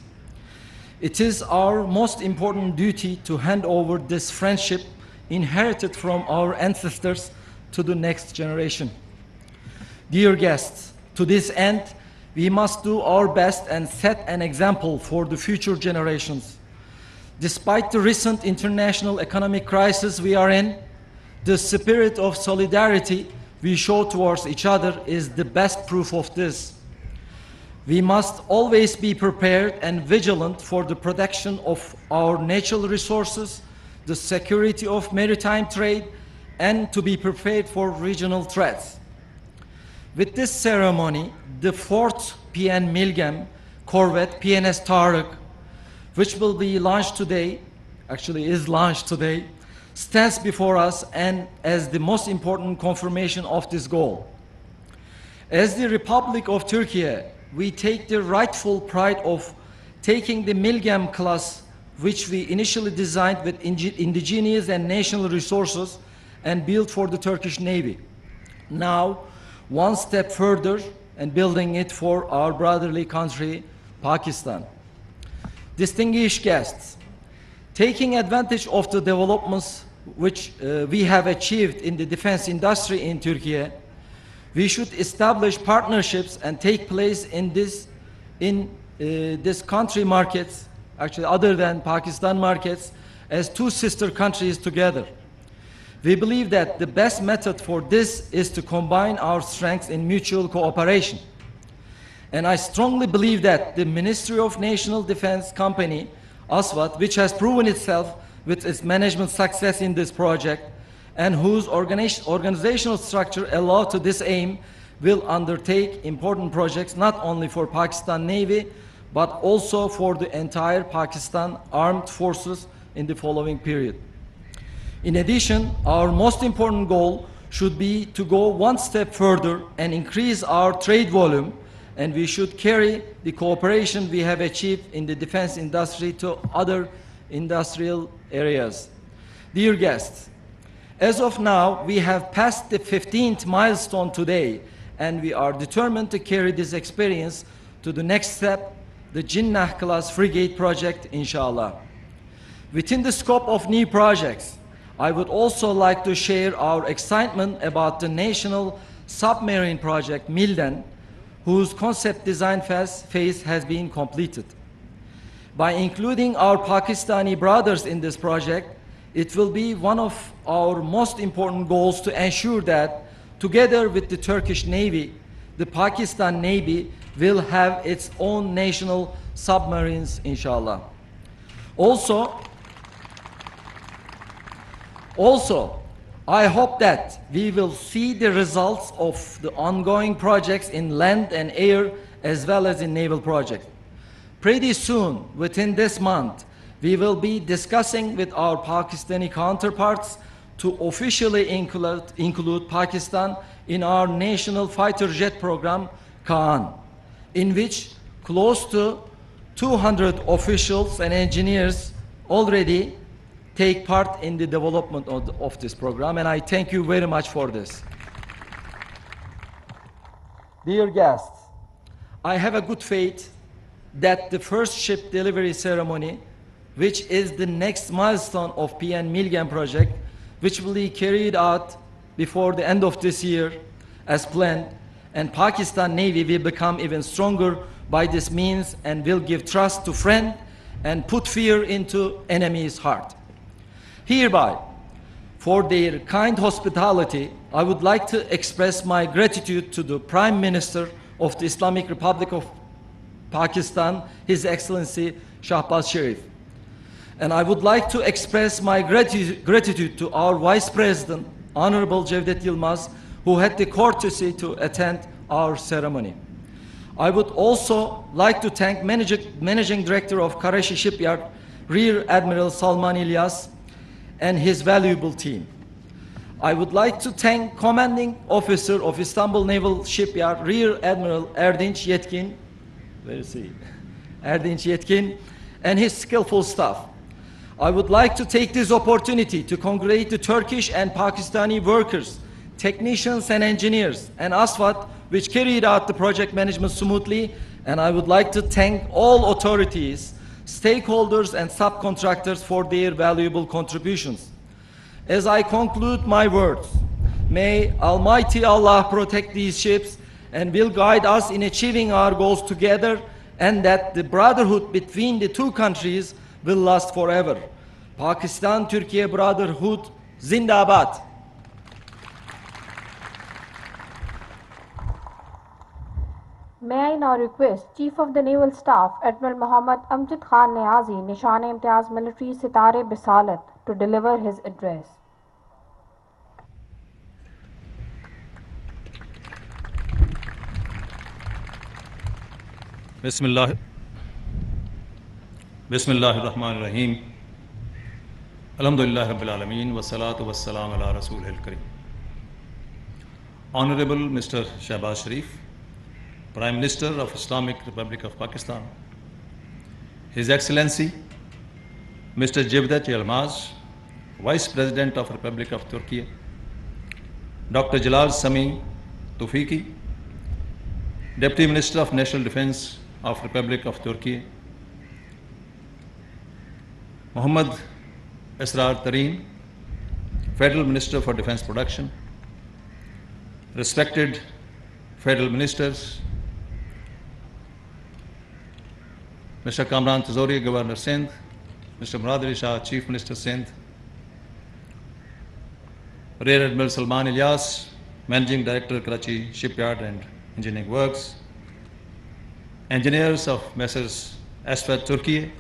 [SPEAKER 10] It is our most important duty to hand over this friendship inherited from our ancestors to the next generation. Dear guests, to this end, we must do our best and set an example for the future generations. Despite the recent international economic crisis we are in, the spirit of solidarity we show towards each other is the best proof of this. We must always be prepared and vigilant for the protection of our natural resources, the security of maritime trade, and to be prepared for regional threats. With this ceremony, the 4th PN Milgem corvette PNS Tariq, which will be launched today, actually is launched today, stands before us and as the most important confirmation of this goal. As the Republic of Turkey, we take the rightful pride of taking the Milgem class, which we initially designed with indigenous and national resources and built for the Turkish Navy. Now, one step further and building it for our brotherly country, Pakistan. Distinguished guests, taking advantage of the developments which we have achieved in the defense industry in Turkey, we should establish partnerships and take place in this country markets, actually other than Pakistan markets, as two sister countries together. We believe that the best method for this is to combine our strengths in mutual cooperation. And I strongly believe that the Ministry of National Defense Company, ASWAT, which has proven itself with its management success in this project and whose organizational structure allows to this aim, will undertake important projects not only for Pakistan Navy, but also for the entire Pakistan Armed Forces in the following period. In addition, our most important goal should be to go one step further and increase our trade volume, and we should carry the cooperation we have achieved in the defense industry to other industrial areas. Dear guests, as of now, we have passed the 15th milestone today, and we are determined to carry this experience to the next step, the Jinnah class frigate project, inshallah. Within the scope of new projects, I would also like to share our excitement about the national submarine project Milden, whose concept design phase has been completed. By including our Pakistani brothers in this project, it will be one of our most important goals to ensure that, together with the Turkish Navy, the Pakistan Navy will have its own national submarines, inshallah. Also, I hope that we will see the results of the ongoing projects in land and air as well as in naval projects. Pretty soon, within this month, we will be discussing with our Pakistani counterparts to officially include Pakistan in our national fighter jet program, Kaan, in which close to 200 officials and engineers already take part in the development of this program, and I thank you very much for this. Dear guests, I have a good faith that the first ship delivery ceremony, which is the next milestone of PN Milgen project, which will be carried out before the end of this year as planned, and Pakistan Navy will become even stronger by this means and will give trust to friend and put fear into enemy's heart. Hereby, for their kind hospitality, I would like to express my gratitude to the Prime Minister of the Islamic Republic of Pakistan, His Excellency Shehbaz Sharif. And I would like to express my gratitude to our Vice President, Honorable Cevdet Yilmaz, who had the courtesy to attend our ceremony. I would also like to thank Managing Director of Karachi Shipyard, Rear Admiral Salman Ilyas, and his valuable team. I would like to thank Commanding Officer of Istanbul Naval Shipyard, Rear Admiral Erdinç Yetkin, where is he? Erdinç Yetkin, and his skillful staff. I would like to take this opportunity to congratulate the Turkish and Pakistani workers, technicians and engineers, and ASFAT, which carried out the project management smoothly, and I would like to thank all authorities, stakeholders and subcontractors for their valuable contributions. As I conclude my words, may Almighty Allah protect these ships and will guide us in achieving our goals together, and that the brotherhood between the two countries will last forever. Pakistan-Türkiye Brotherhood, Zindabad.
[SPEAKER 3] May I now request Chief of the Naval Staff, Admiral Mohammad Amjad Khan Niazi, Nishan-e-Imtiaz Military Sitare Bisalat, to deliver his address.
[SPEAKER 9] Bismillahirrahmanirrahim. Alhamdulillah Rabbil Alameen wa salatu wa salam ala Rasulil Kareem. Honorable Mr. Shehbaz Sharif, Prime Minister of Islamic Republic of Pakistan, His Excellency Mr. Cevdet Yilmaz, Vice President of Republic of Turkey, Dr. Jalal Sami Tufiki, Deputy Minister of National Defense of Republic of Turkey, Muhammad Esrar Tareen, Federal Minister for Defense Production, respected Federal Ministers, Mr. Kamran Tazori, Governor Sindh, Mr. Murad Ali Shah, Chief Minister Sindh, Rear Admiral Salman Ilyas, Managing Director, Karachi Shipyard and Engineering Works, engineers of Messrs. Asfat Turkey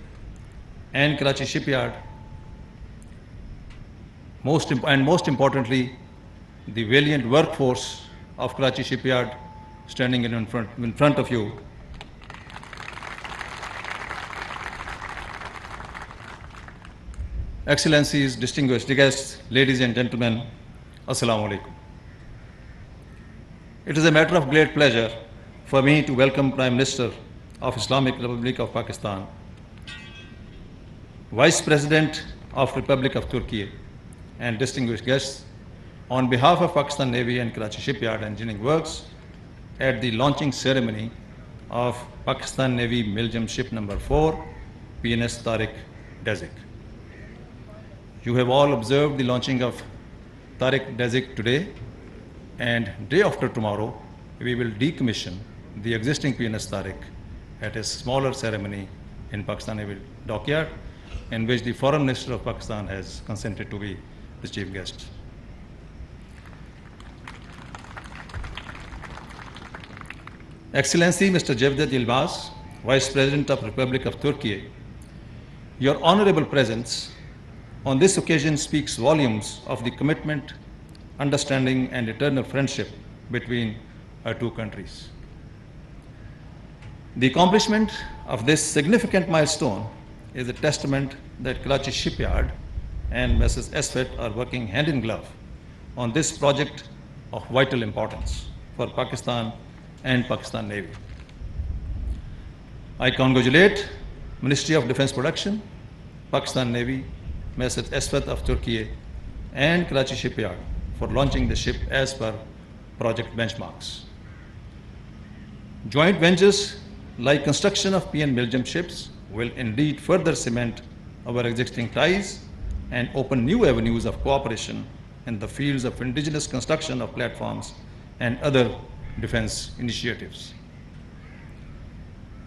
[SPEAKER 9] and Karachi Shipyard, most importantly, the valiant workforce of Karachi Shipyard standing in front of you. Excellencies, distinguished guests, ladies and gentlemen, Assalamu alaikum. It is a matter of great pleasure for me to welcome Prime Minister of Islamic Republic of Pakistan, Vice President of Republic of Turkey,
[SPEAKER 11] and distinguished guests, on behalf of Pakistan Navy and Karachi Shipyard Engineering Works, at the launching ceremony of Pakistan Navy Miljam Ship Number 4, PNS Tariq Desik. You have all observed the launching of Tariq Desik today, and day after tomorrow, we will decommission the existing PNS Tariq at a smaller ceremony in Pakistan Navy dockyard, in which the Foreign Minister of Pakistan has consented to be the chief guest. Excellency Mr. Shehbaz Yilmaz, Vice President of Republic of Turkey, your honorable presence on this occasion speaks volumes of the commitment, understanding, and eternal friendship between our two countries. The accomplishment of this significant milestone is a testament that Karachi Shipyard and Mrs. Esfet are working hand in glove on this project of vital importance for Pakistan and Pakistan Navy. I congratulate Ministry of Defense Production, Pakistan Navy, Mrs. Esfet of Turkey, and Karachi Shipyard for launching the ship as per project benchmarks. Joint ventures like construction of PN Miljam ships will indeed further cement our existing ties and open new avenues of cooperation in the fields of indigenous construction of platforms and other defense initiatives.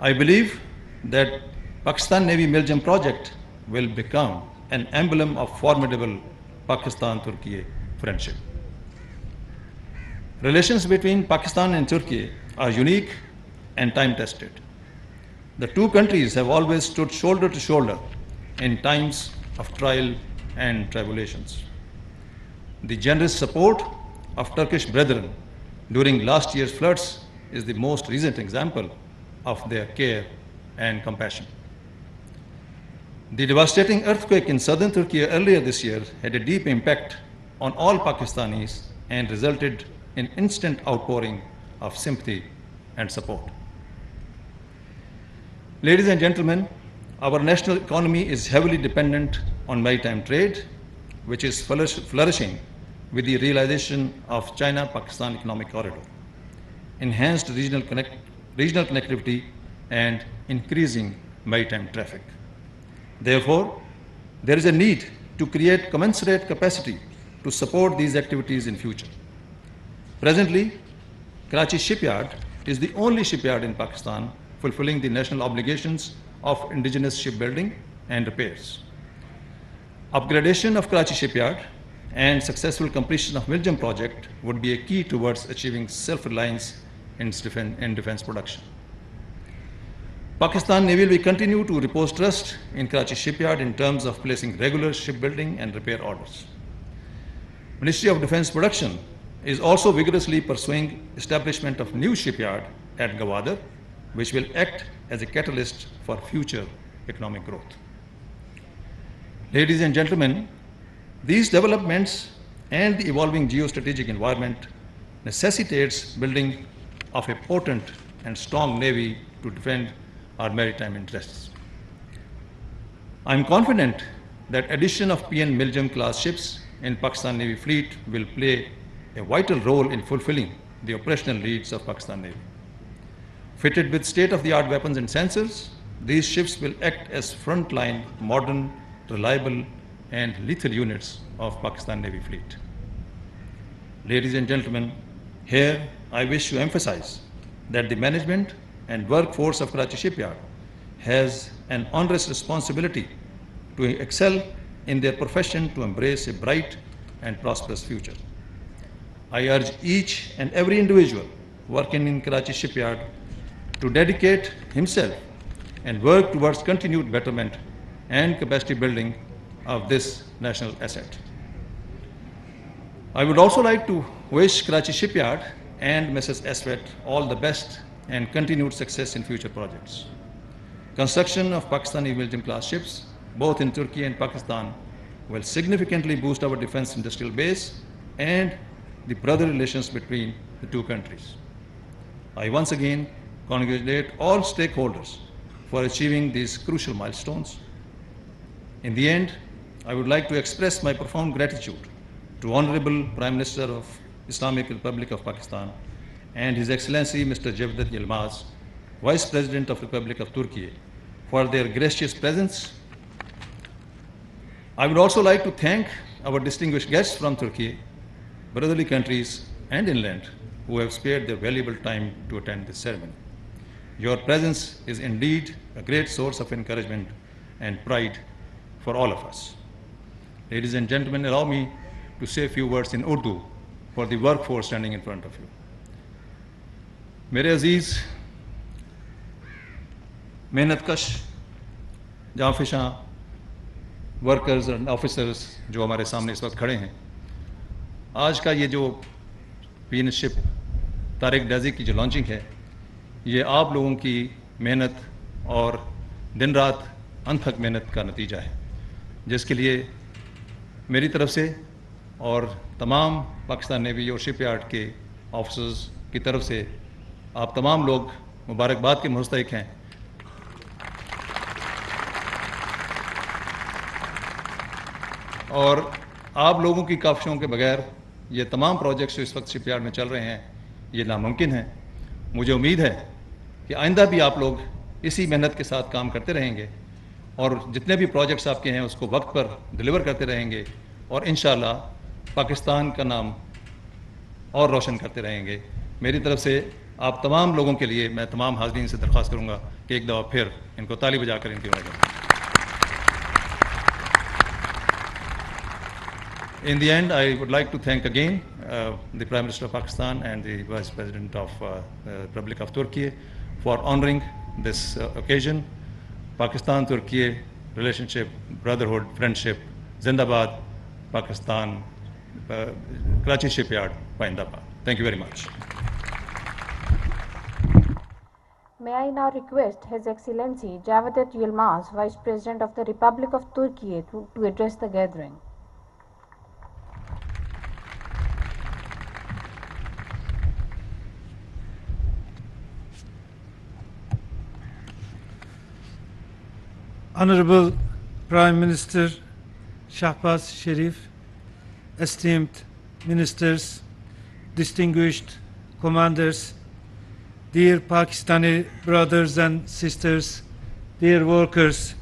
[SPEAKER 11] I believe that Pakistan Navy Miljam project will become an emblem of formidable Pakistan-Turkey friendship. Relations between Pakistan and Turkey are unique and time-tested. The two countries have always stood shoulder to shoulder in times of trial and tribulations. The generous support of Turkish brethren during last year's floods is the most recent example of their care and compassion. The devastating earthquake in southern Turkey earlier this year had a deep impact on all Pakistanis and resulted in instant outpouring of sympathy and support. Ladies and gentlemen, our national economy is heavily dependent on maritime trade, which is flourishing with the realization of China-Pakistan Economic Corridor, enhanced regional connectivity, and increasing maritime traffic. Therefore, there is a need to create commensurate capacity to support these activities in future. Presently, Karachi Shipyard is the only shipyard in Pakistan fulfilling the national obligations of indigenous shipbuilding and repairs. Upgradation of Karachi Shipyard and successful completion of Miljam project would be a key towards achieving self-reliance in defense production. Pakistan Navy will continue to repose trust in Karachi Shipyard in terms of placing regular shipbuilding and repair orders. Ministry of Defense Production is also vigorously pursuing establishment of new shipyard at Gwadar, which will act as a catalyst for future economic growth. Ladies and gentlemen, these developments and the evolving geostrategic environment necessitates building of a potent and strong navy to defend our maritime interests. I am confident that addition of PN Miljam class ships in Pakistan Navy fleet will play a vital role in fulfilling the operational needs of Pakistan Navy. Fitted with state-of-the-art weapons and sensors, these ships will act as frontline, modern, reliable, and lethal units of Pakistan Navy fleet. Ladies and gentlemen, here I wish to emphasize that the management and workforce of Karachi Shipyard has an onerous responsibility to excel in their profession to embrace a bright and prosperous future. I urge each and every individual working in Karachi Shipyard to dedicate himself and work towards continued betterment and capacity building of this national asset. I would also like to wish Karachi Shipyard and Mrs. Esfet all the best and continued success in future projects. Construction of Pakistani Miljam class ships, both in Turkey and Pakistan, will significantly boost our defense industrial base and the brother relations between the two countries. I once again congratulate all stakeholders for achieving these crucial milestones. In the end, I would like to express my profound gratitude to Honorable Prime Minister of Islamic Republic of Pakistan and His Excellency Mr. Cevdet Yilmaz, Vice President of Republic of Turkey, for their gracious presence. I would also like to thank our distinguished guests from Turkey, brotherly countries and inland, who have spared their valuable time to attend this ceremony. Your presence is indeed a great source of encouragement and pride for all of us. Ladies and gentlemen, allow me to say a few words in Urdu for the workforce standing in front of you. मेरे अजीज़ मेहनतकश जाफिशां workers and officers जो हमारे सामने इस वक्त खड़े हैं, आज का ये जो PNS शिप तारिक डेजी की जो लॉन्चिंग है, ये आप लोगों की मेहनत और दिन रात अनथक मेहनत का नतीजा है, जिसके लिए मेरी तरफ से और तमाम पाकिस्तान नेवी और शिपयार्ड के ऑफिसर्स की तरफ से आप तमाम लोग मुबारकबाद के मुस्तहिक हैं। और आप लोगों की काविशों के बगैर ये तमाम प्रोजेक्ट्स जो इस वक्त शिपयार्ड में चल रहे हैं, ये नामुमकिन है। मुझे उम्मीद है कि आइंदा भी आप लोग इसी मेहनत के साथ काम करते रहेंगे और जितने भी प्रोजेक्ट्स आपके हैं उसको वक्त पर डिलीवर करते रहेंगे और इंशाअल्लाह पाकिस्तान का नाम और रोशन करते रहेंगे। मेरी तरफ से आप तमाम लोगों के लिए मैं तमाम हाज़रीन से दरख्वास्त करूँगा कि एक दफ़ा फिर इनको ताली बजाकर इनकी मदद। In the end, I would like to thank again the Prime Minister of Pakistan and the Vice President of the Republic of Turkey for honoring this occasion. Pakistan-Turkey relationship, brotherhood, friendship, Zindabad, Pakistan, Karachi Shipyard, Paindabad. Thank you very much.
[SPEAKER 3] May I now request His Excellency Cevdet Yilmaz, Vice President of the Republic of Turkey, to address the gathering.
[SPEAKER 5] Honorable Prime Minister Shehbaz Sharif, esteemed ministers, distinguished commanders, dear Pakistani brothers and sisters, dear workers,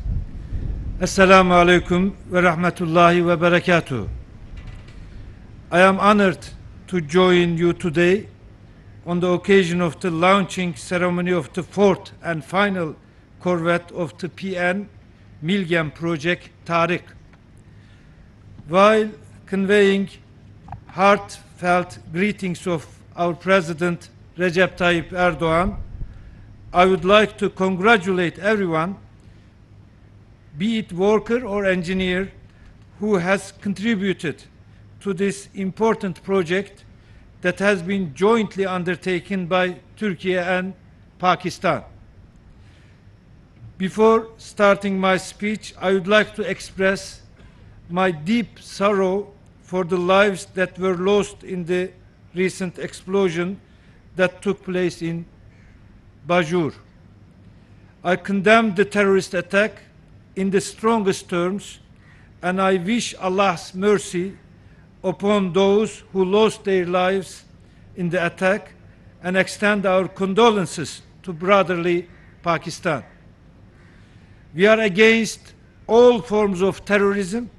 [SPEAKER 5] Assalamu alaikum wa rahmatullahi wa barakatuh. I am honored to join you today on the occasion of the launching ceremony of the fourth and final corvette of the PN Milgem project Tariq. While conveying heartfelt greetings of our President Recep Tayyip Erdogan, I would like to congratulate everyone, be it worker or engineer, who has contributed to this important project that has been jointly undertaken by Turkey and Pakistan. Before starting my speech, I would like to express my deep sorrow for the lives that were lost in the recent explosion that took place in Bajur. I condemn the terrorist attack in the strongest terms, and I wish Allah's mercy upon those who lost their lives in the attack and extend our condolences to brotherly Pakistan. We are against all forms of terrorism,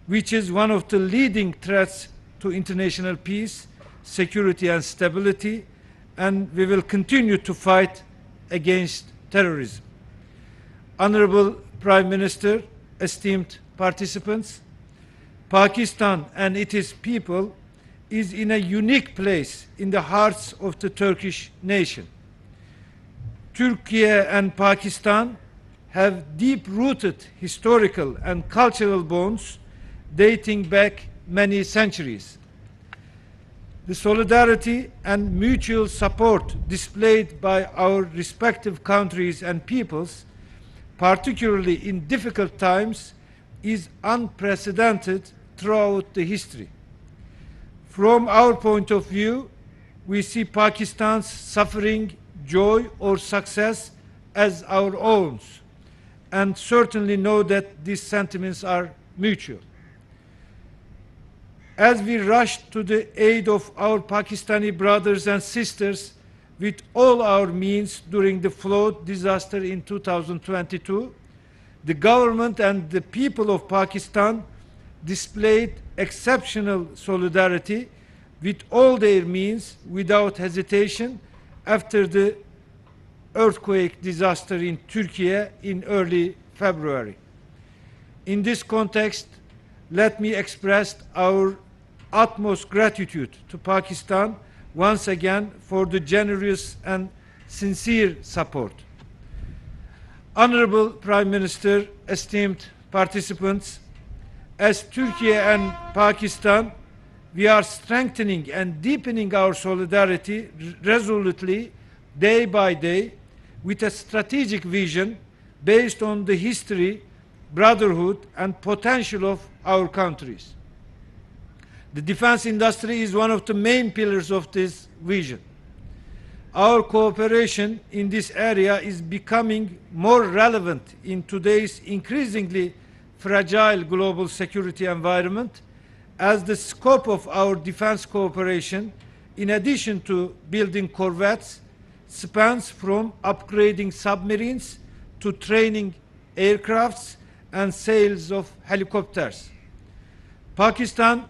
[SPEAKER 5] which is one of the leading threats to international peace, security and stability, and we will continue to fight against terrorism. Honorable Prime Minister, esteemed participants, Pakistan and its people is in a unique place in the hearts of the Turkish nation. Turkey and Pakistan have deep-rooted historical and cultural bonds dating back many centuries. The solidarity and mutual support displayed by our respective countries and peoples, particularly in difficult times, is unprecedented throughout the history. From our point of view, we see Pakistan's suffering, joy, or success as our own, and certainly know that these sentiments are mutual.
[SPEAKER 12] as we rushed to the aid of our Pakistani brothers and sisters with all our means during the flood disaster in 2022, the government and the people of Pakistan displayed exceptional solidarity with all their means without hesitation after the earthquake disaster in Turkey in early February. In this context, let me express our utmost gratitude to Pakistan once again for the generous and sincere support. Honorable Prime Minister, esteemed participants, as Turkey and Pakistan, we are strengthening and deepening our solidarity resolutely day by day with a strategic vision based on the history, brotherhood, and potential of our countries. The defense industry is one of the main pillars of this vision. Our cooperation in this area is becoming more relevant in today's increasingly fragile global security environment, as the scope of our defense cooperation, in addition to building corvettes, spans from upgrading submarines to training aircrafts and sales of helicopters. Pakistan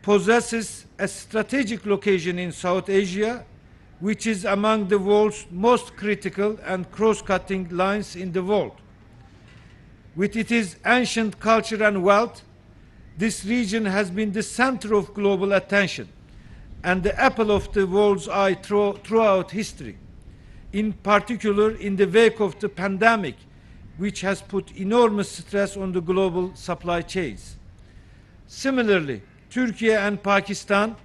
[SPEAKER 12] possesses a strategic location in South Asia, which is among the world's most critical and cross-cutting lines in the world. With its ancient culture and wealth, this region has been the center of global attention and the apple of the world's eye throughout history, in particular in the wake of the pandemic, which has put enormous stress on the global supply chains. Similarly, Turkey and Pakistan,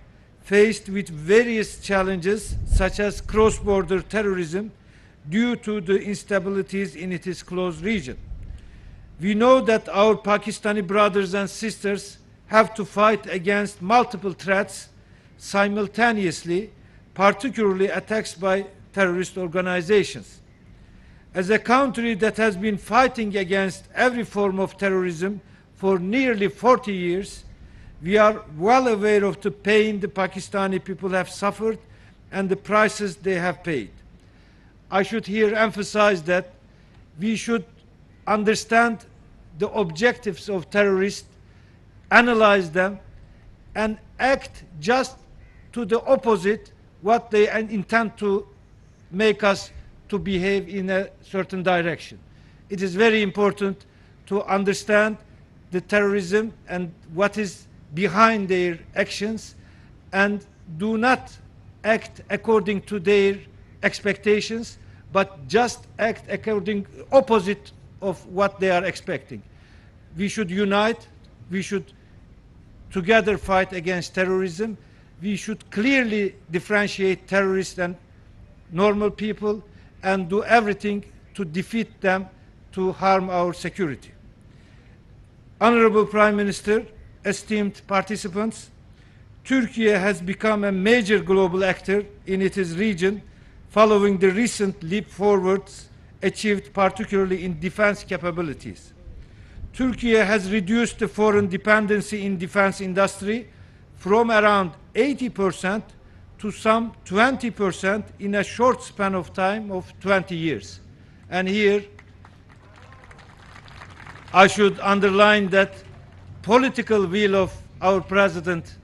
[SPEAKER 12] faced with various challenges such as cross-border terrorism due to the instabilities in its close region. We know that our Pakistani brothers and sisters have to fight against multiple threats simultaneously, particularly attacks by terrorist organizations. As a country that has been fighting against every form of terrorism for nearly 40 years, we are well aware of the pain the Pakistani people have suffered and the prices they have paid. I should here emphasize that we should understand the objectives of terrorists, analyze them, and act just to the opposite what they intend to make us to behave in a certain direction. It is very important to understand the terrorism and what is behind their actions, and do not act according to their expectations, but just act according opposite of what they are expecting. We should unite. We should together fight against terrorism. We should clearly differentiate terrorists and normal people and do everything to defeat them to harm our security. Honorable Prime Minister, esteemed participants, Turkey has become a major global actor in its region following the recent leap forwards achieved particularly in defense capabilities. Turkey has reduced the foreign dependency in defense industry from around 80% to some 20% in a short span of time of 20 years. And here I should underline that political will of our President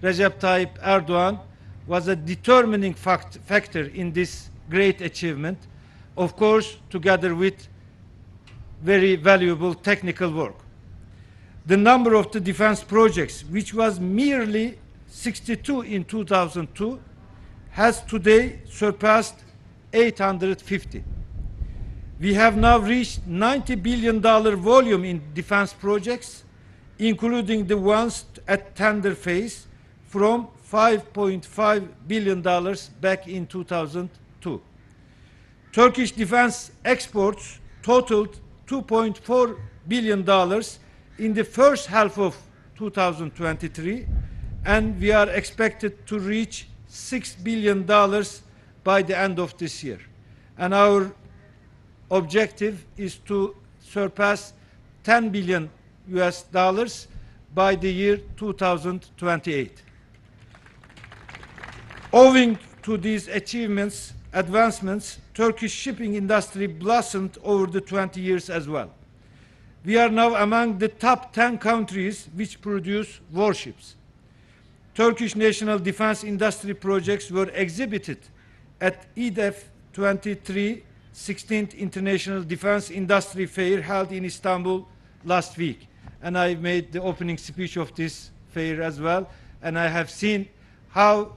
[SPEAKER 12] Recep Tayyip Erdogan was a determining factor in this great achievement, of course, together with very valuable technical work. The number of the defense projects, which was merely 62 in 2002, has today surpassed 850. We have now reached $90 billion volume in defense projects, including the ones at tender phase, from $5.5 billion back in 2002. Turkish defense exports totaled $2.4 billion in the first half of 2023, and we are expected to reach $6 billion by the end of this year. And our objective is to surpass $10 billion by the year 2028. Owing to these advancements, Turkish shipping industry blossomed over the 20 years as well. We are now among the top 10 countries which produce warships. Turkish national defense industry projects were exhibited at EDF 23 16th International Defense Industry Fair held in Istanbul last week. And I made the opening speech of this fair as well. And I have seen how,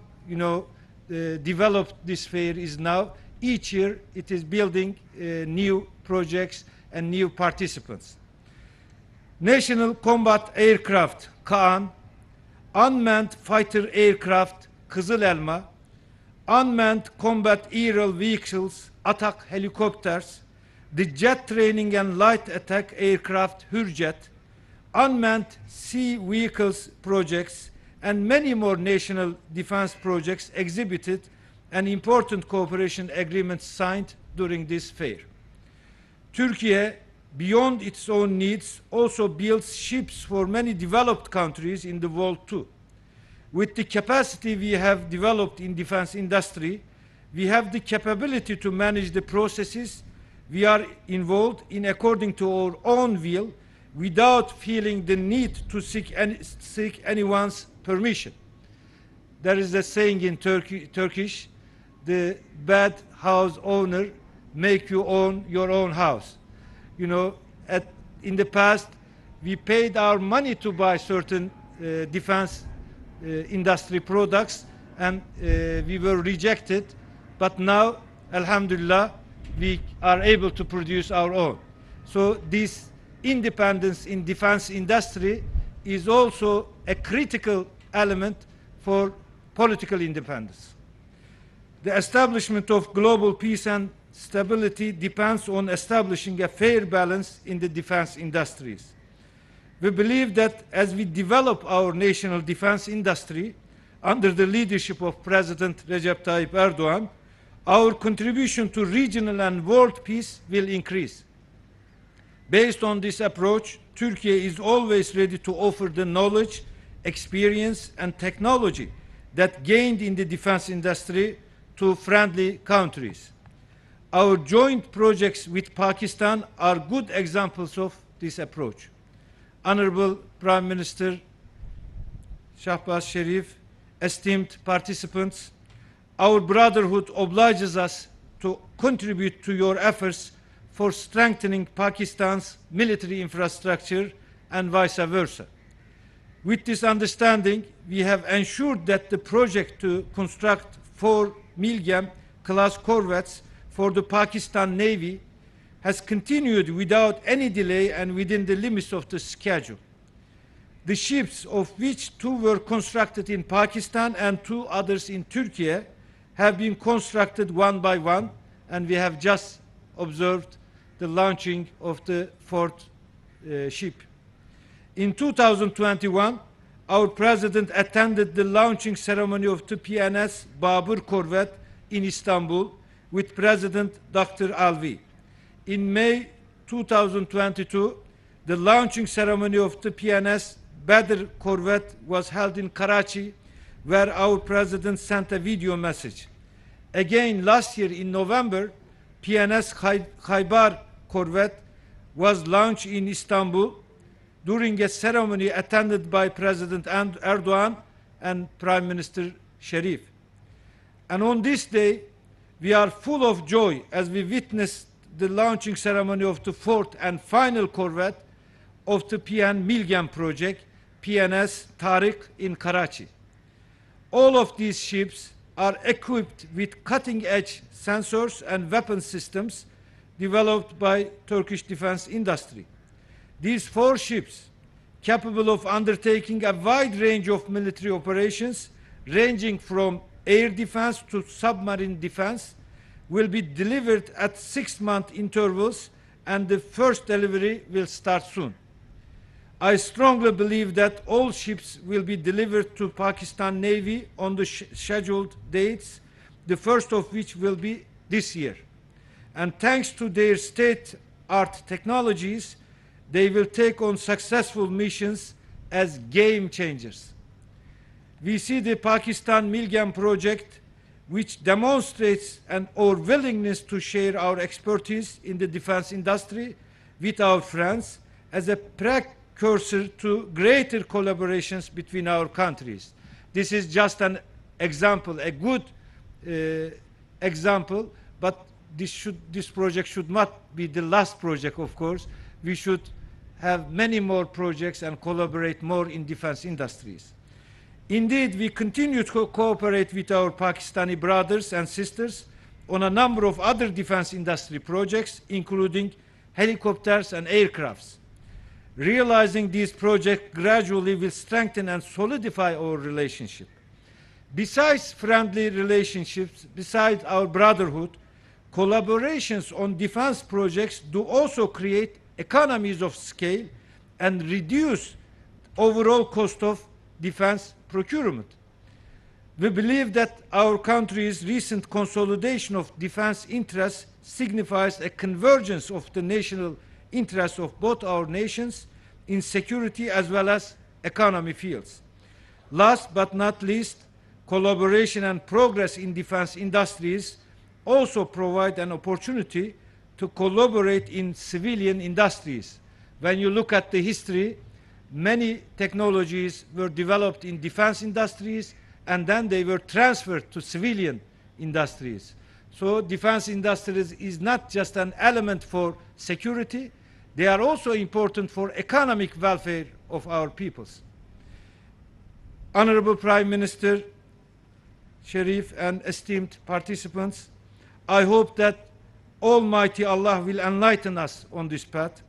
[SPEAKER 12] developed this fair is now. Each year it is building new projects and new participants. National Combat Aircraft, Kaan, Unmanned Fighter Aircraft, Kızıl Elma, Unmanned Combat Aerial Vehicles, Atak Helicopters, the Jet Training and Light Attack Aircraft, Hürjet, Unmanned Sea Vehicles projects, and many more national defense projects exhibited and important cooperation agreements signed during this fair. Turkey, beyond its own needs, also builds ships for many developed countries in the world too. With the capacity we have developed in defense industry, we have the capability to manage the processes we are involved in according to our own will, without feeling the need to seek anyone's permission. There is a saying in Turkish, the bad house owner make you own your own house. In the past, we paid our money to buy certain defense industry products, and we were rejected. But now, alhamdulillah, we are able to produce our own. So this independence in defense industry is also a critical element for political independence. The establishment of global peace and stability depends on establishing a fair balance in the defense industries. We believe that as we develop our national defense industry under the leadership of President Recep Tayyip Erdogan, our contribution to regional and world peace will increase. Based on this approach, Turkey is always ready to offer the knowledge, experience, and technology that gained in the defense industry to friendly countries. Our joint projects with Pakistan are good examples of this approach. Honorable Prime Minister Shehbaz Sharif, esteemed participants, our brotherhood obliges us to contribute to your efforts for strengthening Pakistan's military infrastructure and vice versa. With this understanding, we have ensured that the project to construct 4 Milgem-class corvettes for the Pakistan Navy has continued without any delay and within the limits of the schedule. The ships, of which 2 were constructed in Pakistan and 2 others in Turkey, have been constructed one by one, and we have just observed the launching of the 4th ship. In 2021, our President attended the launching ceremony of the PNS Babur corvette in Istanbul with President Dr. Alvi. In May 2022, the launching ceremony of the PNS Badr corvette was held in Karachi, where our President sent a video message. Again, last year in November, PNS Khaybar corvette was launched in Istanbul during a ceremony attended by President Erdogan and Prime Minister Sharif. And on this day, we are full of joy as we witnessed the launching ceremony of the 4th and final corvette of the PN Milgem project, PNS Tariq in Karachi. All of these ships are equipped with cutting-edge sensors and weapon systems developed by Turkish defense industry. These 4 ships, capable of undertaking a wide range of military operations, ranging from air defense to submarine defense, will be delivered at 6-month intervals, and the first delivery will start soon. I strongly believe that all ships will be delivered to Pakistan Navy on the scheduled dates, the first of which will be this year. And thanks to their state-art technologies, they will take on successful missions as game changers. We see the Pakistan Milgem project, which demonstrates our willingness to share our expertise in the defense industry with our friends as a precursor to greater collaborations between our countries. This is just an example, a good example, but this project should not be the last project, of course. We should have many more projects and collaborate more in defense industries. Indeed, we continue to cooperate with our Pakistani brothers and sisters on a number of other defense industry projects, including helicopters and aircrafts. Realizing these projects gradually will strengthen and solidify our relationship. Besides friendly relationships, besides our brotherhood, collaborations on defense projects do also create economies of scale and reduce overall cost of defense procurement. We believe that our country's recent consolidation of defense interests signifies a convergence of the national interests of both our nations in security as well as economy fields. Last but not least, collaboration and progress in defense industries also provide an opportunity to collaborate in civilian industries. When you look at the history, many technologies were developed in defense industries and then they were transferred to civilian industries. So defense industries is not just an element for security, they are also important for economic welfare of our peoples. Honorable Prime Minister Sharif and esteemed participants, I hope that Almighty Allah will enlighten us on this path.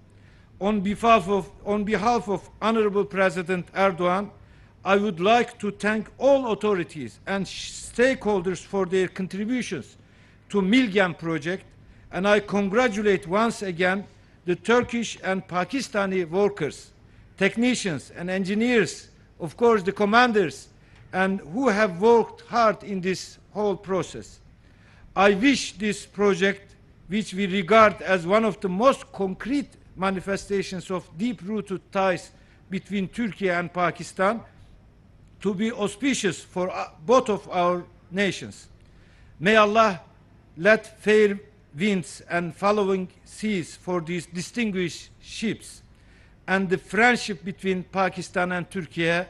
[SPEAKER 12] On behalf of Honorable President Erdogan, I would like to thank all authorities and stakeholders for their contributions to Milgem project, and I congratulate once again the Turkish and Pakistani workers, technicians and engineers, of course the commanders, and who have worked hard in this whole process. I wish this project, which we regard as one of the most concrete manifestations of deep-rooted ties between Turkey and Pakistan, to be auspicious for both of our nations. May Allah let fair winds and following seas for these distinguished ships and the friendship between Pakistan and Turkey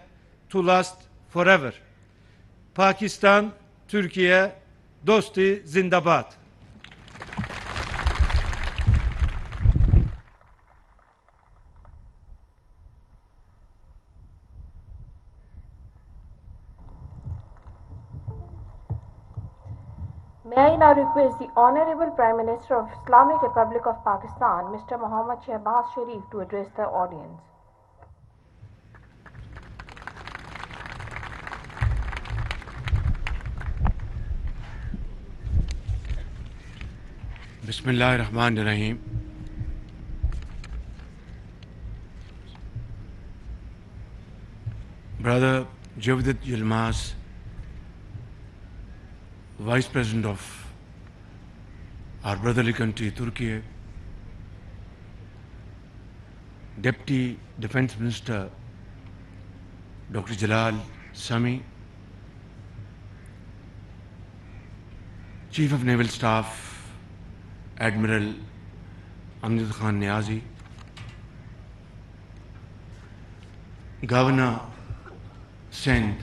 [SPEAKER 12] to last forever. Pakistan, Türkiye, dosti zindabad.
[SPEAKER 3] May I now request the Honorable Prime Minister of Islamic Republic of Pakistan, Mr. Mohammad Shehbaz Sharif, to address the audience.
[SPEAKER 6] Bismillahirrahmanirrahim. Brother Shehbaz Yilmaz, Vice President of our brotherly country, Turkey, Deputy Defense Minister Dr. Jalal Sami, Chief of Naval Staff Admiral Amjad Khan Niazi, Governor Sindh,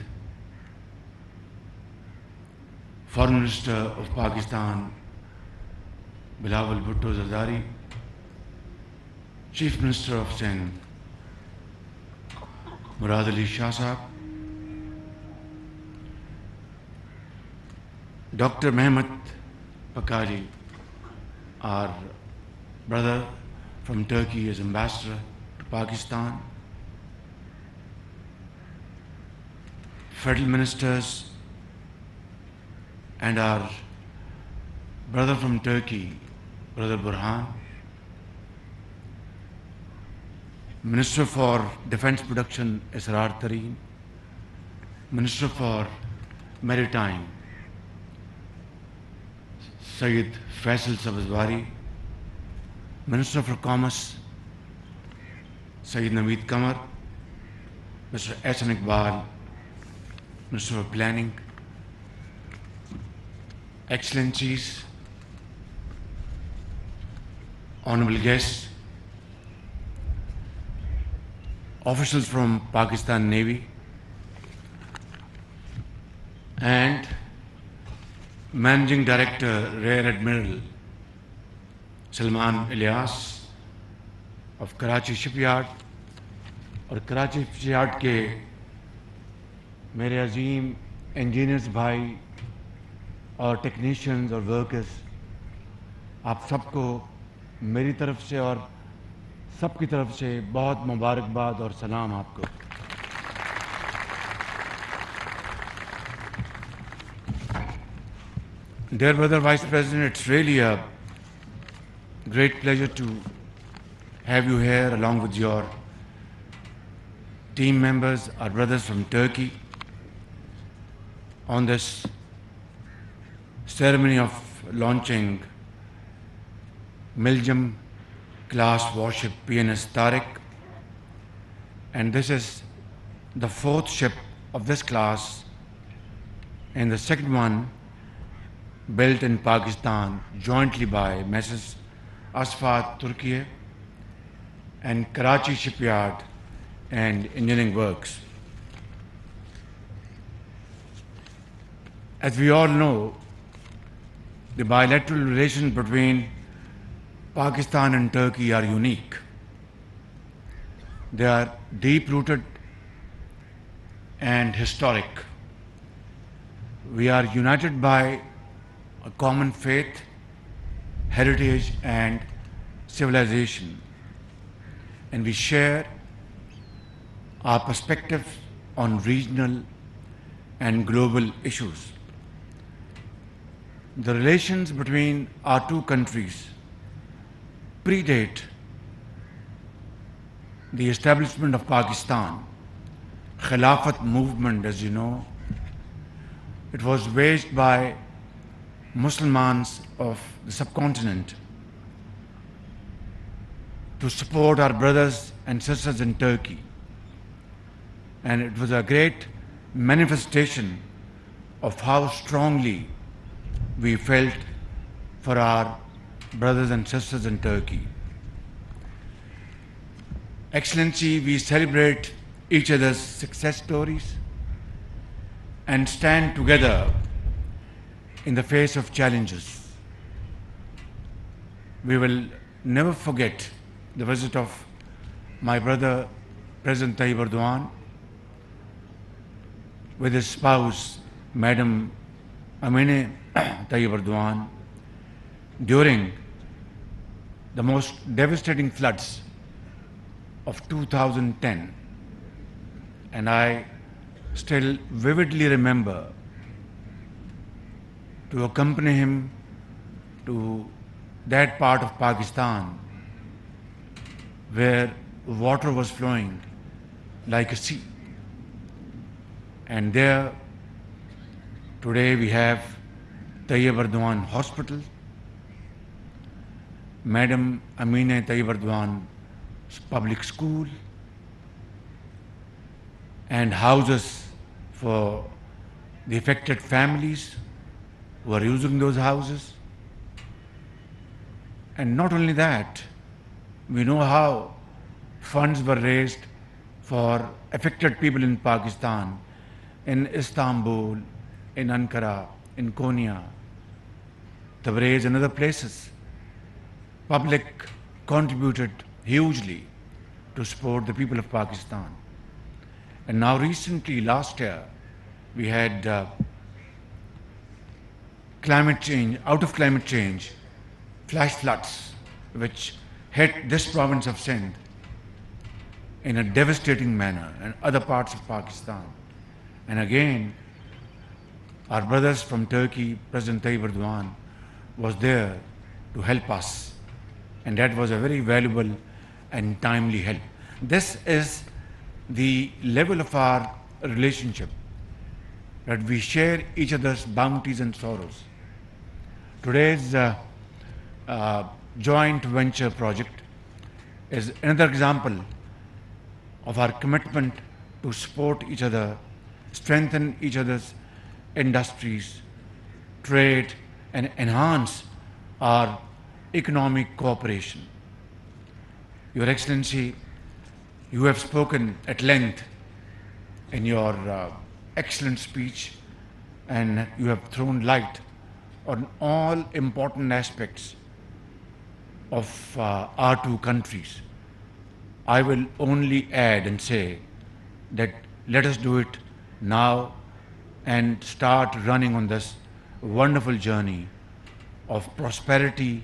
[SPEAKER 6] Foreign Minister of Pakistan Bilawal Bhutto Zardari, Chief Minister of Sindh Murad Ali Shah Sahab, Dr. Mehmet Pakari, our brother from Turkey as ambassador to Pakistan, federal ministers, and our brother from Turkey, Brother Burhan, Minister for Defense Production Esrar Tareen, Minister for Maritime Sayyid Faisal Sabzwari, Minister for Commerce Sayyid Naveed Kamar,
[SPEAKER 13] Mr. Ehsan Iqbal, Minister of Planning, Excellencies, honorable guests, officials from Pakistan Navy, and Managing Director, Rear Admiral Salman Ilyas of Karachi Shipyard, और Karachi shipyard के मेरे अजीम engineers भाई और technicians और workers, आप सबको मेरी तरफ से और सबकी तरफ से बहुत मुबारकबाद और सलाम आपको। Dear brother Vice President, it's really a great pleasure to have you here along with your team members, our brothers from Turkey, on this ceremony of launching Milgem class warship PNS Tariq. And this is the fourth ship of this class and the second one built in Pakistan jointly by Messrs. Asfat Turkiye and Karachi Shipyard and Engineering Works. As we all know, the bilateral relations between Pakistan and Turkey are unique. They are deep-rooted and historic. We are united by a common faith, heritage, and civilization, and we share our perspective on regional and global issues. The relations between our two countries predate the establishment of Pakistan. Khilafat movement, as you know, it was waged by Muslims of the subcontinent to support our brothers and sisters in Turkey. And it was a great manifestation of how strongly we felt for our brothers and sisters in Turkey. Excellency, we celebrate each other's success stories and stand together in the face of challenges. We will never forget the visit of my brother, President Tayyip Erdogan, with his spouse, Madam Amine Tayyip Erdogan, during the most devastating floods of 2010. And I still vividly remember to accompany him to that part of Pakistan where water was flowing like a sea. And there, today we have Tayyip Erdogan Hospital, Madam Amine Tayyip Erdogan Public School, and houses for the affected families who are using those houses. And not only that, we know how funds were raised for affected people in Pakistan, in Istanbul, in Ankara, in Konya, Tabriz and other places. Public contributed hugely to support the people of Pakistan. And now recently, last year, we had climate change, out of climate change, flash floods, which hit this province of Sindh in a devastating manner and other parts of Pakistan. And again, our brothers from Turkey, President Tayyip Erdogan, was there to help us. And that was a very valuable and timely help. This is the level of our relationship, that we share each other's bounties and sorrows. Today's joint venture project is another example of our commitment to support each other, strengthen each other's industries, trade, and enhance our economic cooperation. Your Excellency, you have spoken at length in your excellent speech, and you have thrown light on all important aspects of our two countries. I will only add and say that let us do it now and start running on this wonderful journey of prosperity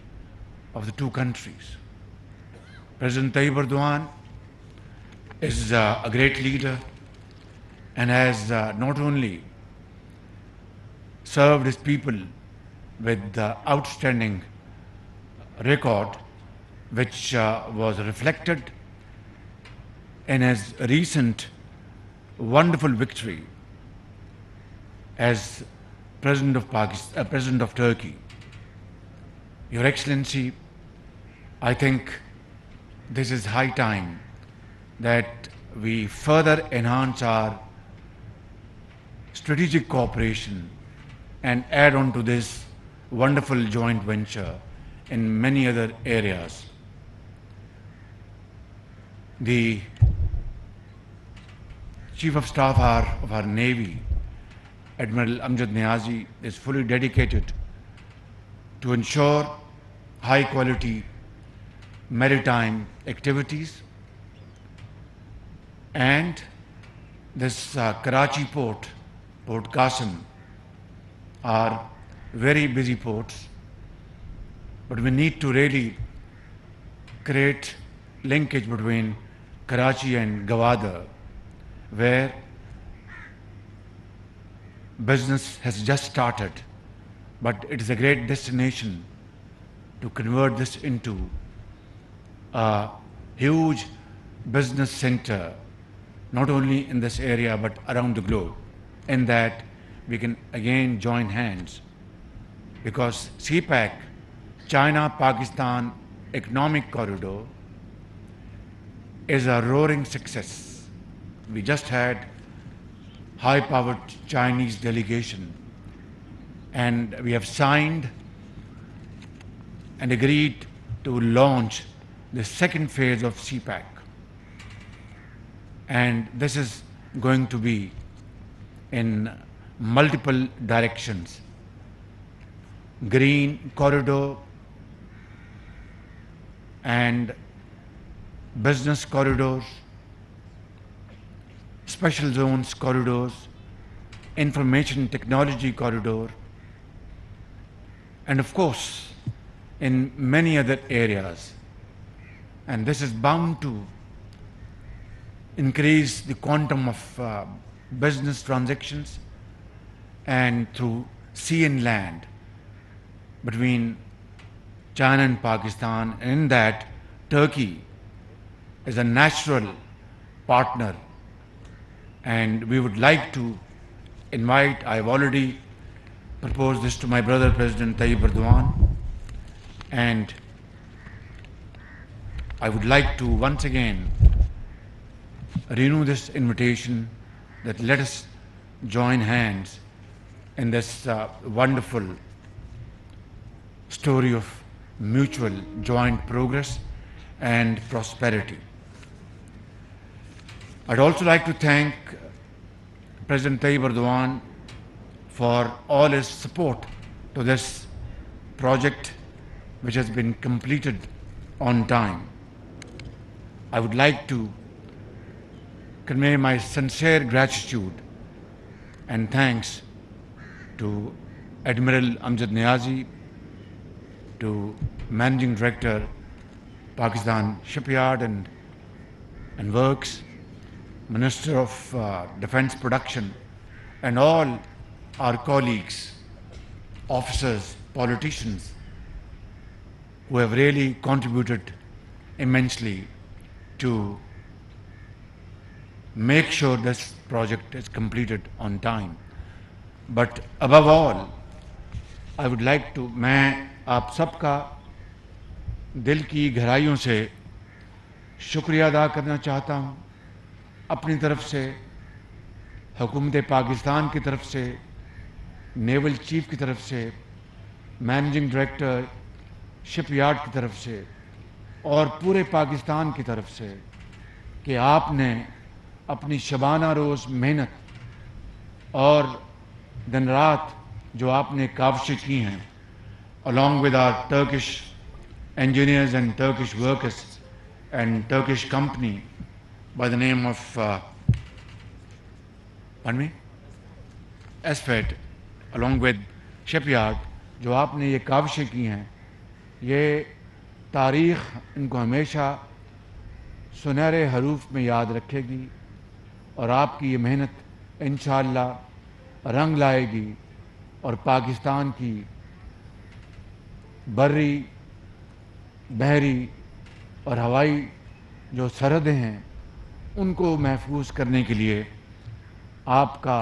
[SPEAKER 13] of the two countries. President Tayyip Erdogan is a great leader and has not only served his people with the outstanding record which was reflected in his recent wonderful victory as President of Turkey. Your Excellency, I think this is high time that we further enhance our strategic cooperation and add on to this wonderful joint venture in many other areas. The Chief of Staff of our Navy, Admiral Amjad Niazi, is fully dedicated to ensure high quality maritime activities, and this Karachi port, Port Qasim, are very busy ports, but we need to really create linkage between Karachi and Gwadar, where business has just started, but it is a great destination to convert this into a huge business center, not only in this area but around the globe, in that we can again join hands, because CPEC, China-Pakistan Economic Corridor, is a roaring success. We just had high-powered Chinese delegation, and we have signed and agreed to launch the second phase of CPEC. And this is going to be in multiple directions: green corridor and business corridors, special zones corridors, information technology corridor, and of course in many other areas. And this is bound to increase the quantum of business transactions and through sea and land between China and Pakistan, and in that Turkey is a natural partner, and we would like to invite, I've already proposed this to my brother President Tayyip Erdogan, and I would like to once again renew this invitation that let us join hands in this wonderful story of mutual joint progress and prosperity. I'd also like to thank President Tayyip Erdogan for all his support to this project, which has been completed on time. I would like to convey my sincere gratitude and thanks to Admiral Amjad Niazi, to Managing Director, Pakistan Shipyard and Works, Minister of Defense Production, and all our colleagues, officers, politicians, who have really contributed immensely to make sure this project is completed on time. But above all, I would like to, मैं आप सबका दिल की गहराइयों से शुक्रिया अदा करना चाहता हूँ, अपनी तरफ से حکومت پاکستان کی طرف سے، نیول چیف کی طرف سے، مینیجنگ ڈائریکٹر شپ یارڈ کی طرف سے اور پورے پاکستان کی طرف سے کہ آپ نے اپنی شبانہ روز محنت اور دن رات جو آپ نے کاوشیں کی ہیں along with our Turkish engineers and Turkish workers and Turkish company by the name of SFET along with shipyard جو آپ نے یہ کاوشیں کی ہیں، یہ تاریخ ان کو ہمیشہ سنہرے حروف میں یاد رکھے گی اور آپ کی یہ محنت انشاءاللہ رنگ لائے گی اور پاکستان کی بری، بحری اور ہوائی جو سرحدیں ہیں ان کو محفوظ کرنے کے لیے آپ کا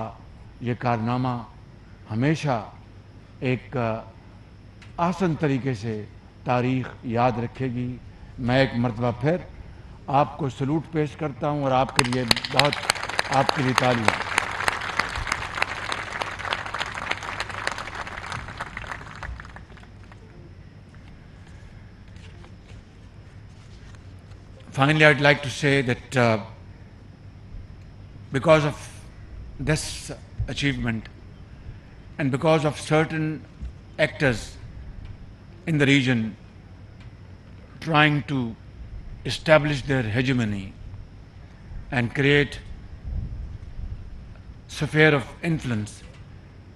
[SPEAKER 13] یہ کارنامہ ہمیشہ ایک آسن طریقے سے تاریخ یاد رکھے گی۔ میں ایک مرتبہ پھر آپ کو سلوٹ پیش کرتا ہوں اور آپ کے لیے آپ کے لیے تالیاں۔ Finally, I'd like to say that because of this achievement and because of certain actors in the region trying to establish their hegemony and create sphere of influence,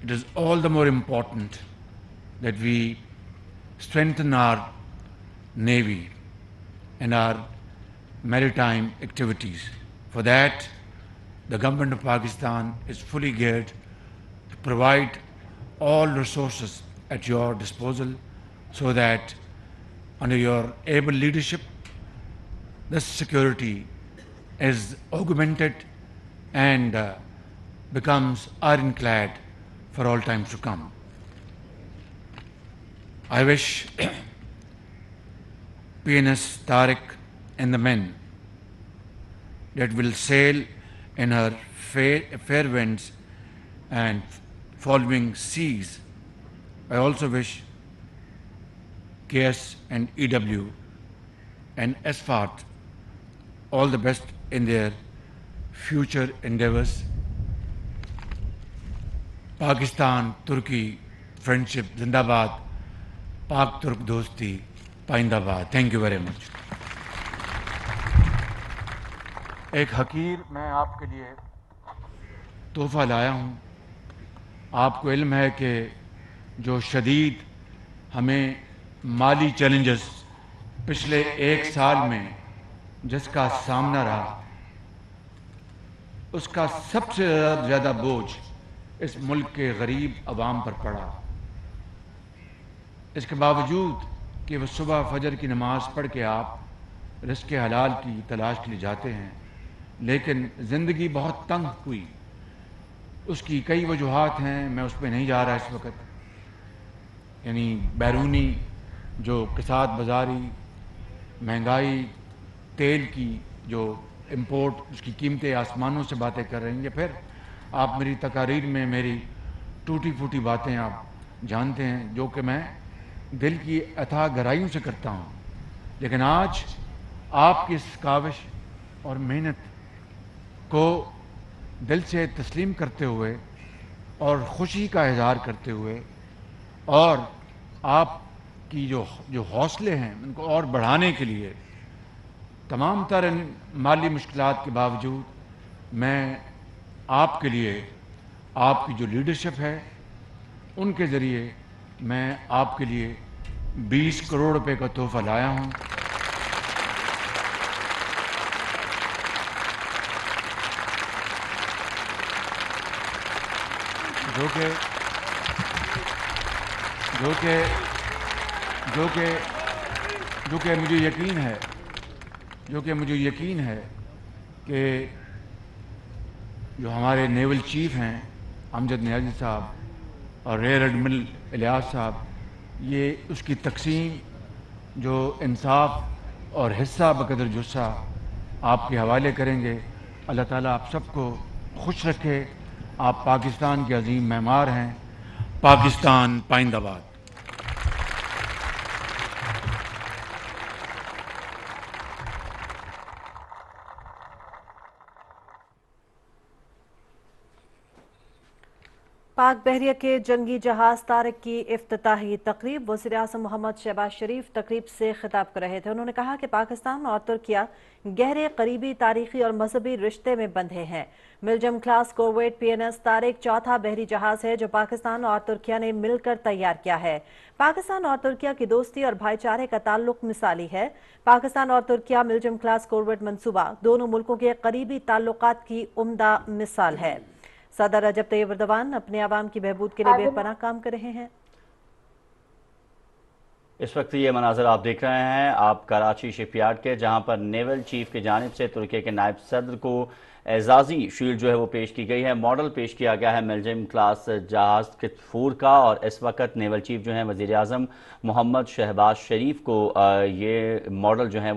[SPEAKER 13] it is all the more important that we strengthen our navy and our maritime activities. For that, the government of Pakistan is fully geared to provide all resources at your disposal so that under your able leadership, this security is augmented and becomes ironclad for all times to come. I wish PNS Tariq and the men that will sail in her fair winds and following seas. I also wish KS and EW and SFAT all the best in their future endeavors. Pakistan, Turkey, friendship, Zindabad, Pak Turk Dosti, Paindabad. Thank you very much. ایک حقیر میں آپ کے لیے تحفہ لایا ہوں۔ آپ کو علم ہے کہ جو شدید ہمیں مالی چیلنجز پچھلے ایک سال میں جس کا سامنا رہا، اس کا سب سے زیادہ بوجھ اس ملک کے غریب عوام پر پڑا۔ اس کے باوجود کہ وہ صبح فجر کی نماز پڑھ کے آپ رزق حلال کی تلاش کے لیے جاتے ہیں، لیکن زندگی بہت تنگ ہوئی۔ اس کی کئی وجوہات ہیں، میں اس پہ نہیں جا رہا اس وقت، یعنی بیرونی جو کساد بازاری، مہنگائی، تیل کی جو امپورٹ، اس کی قیمتیں آسمانوں سے باتیں کر رہی ہیں، یا پھر آپ میری تقاریر میں میری ٹوٹی پھوٹی باتیں آپ جانتے ہیں جو کہ میں دل کی اتھاہ گہرائیوں سے کرتا ہوں۔ لیکن آج آپ کی اس کاوش اور محنت کو دل سے تسلیم کرتے ہوئے اور خوشی کا اظہار کرتے ہوئے اور آپ کی جو حوصلے ہیں ان کو اور بڑھانے کے لیے تمام تر مالی مشکلات کے باوجود میں آپ کے لیے آپ کی جو لیڈرشپ ہے ان کے ذریعے میں آپ کے لیے 20 کروڑ روپے کا تحفہ لایا ہوں۔ جو کہ مجھے یقین ہے کہ جو ہمارے نیول چیف ہیں امجد نیازی صاحب اور ریئر ایڈمرل الیاس صاحب، یہ اس کی تقسیم جو انصاف اور حصہ بقدر جسہ آپ کے حوالے کریں گے۔ اللہ تعالیٰ آپ سب کو خوش رکھے آپ پاکستان کے عظیم معمار ہیں. پاکستان پائندہ باد.
[SPEAKER 14] پاک بحریہ کے جنگی جہاز طارق کی افتتاحی تقریب. وزیر اعظم محمد شہباز شریف تقریب سے خطاب کر رہے تھے. انہوں نے کہا کہ پاکستان اور ترکیہ گہرے قریبی تاریخی اور مذہبی رشتے میں بندھے ہیں. ملجم کلاس کورویٹ PNS طارق چوتھا بحری جہاز ہے جو پاکستان اور ترکیہ نے مل کر تیار کیا ہے. پاکستان اور ترکیہ کی دوستی اور بھائی چارے کا تعلق مثالی ہے. پاکستان اور ترکیہ ملجم کلاس کورویٹ منصوبہ دونوں ملکوں کے قریبی تعلقات کی عمدہ مثال ہے. صدر رجب طیب ایردوان اپنے عوام کی بہبود کے لیے بے پناہ کام کر رہے ہیں.
[SPEAKER 2] اس وقت یہ مناظر آپ دیکھ رہے ہیں آپ کراچی شپ یارڈ کے، جہاں پر نیول چیف کی جانب سے ترکیہ کے نائب صدر کو اعزازی شیلڈ جو ہے وہ پیش کی گئی ہے. ماڈل پیش کیا گیا ہے ملجم کلاس جہاز کتفور کا، اور اس وقت نیول چیف جو ہیں وزیر اعظم محمد شہباز شریف کو یہ ماڈل جو ہیں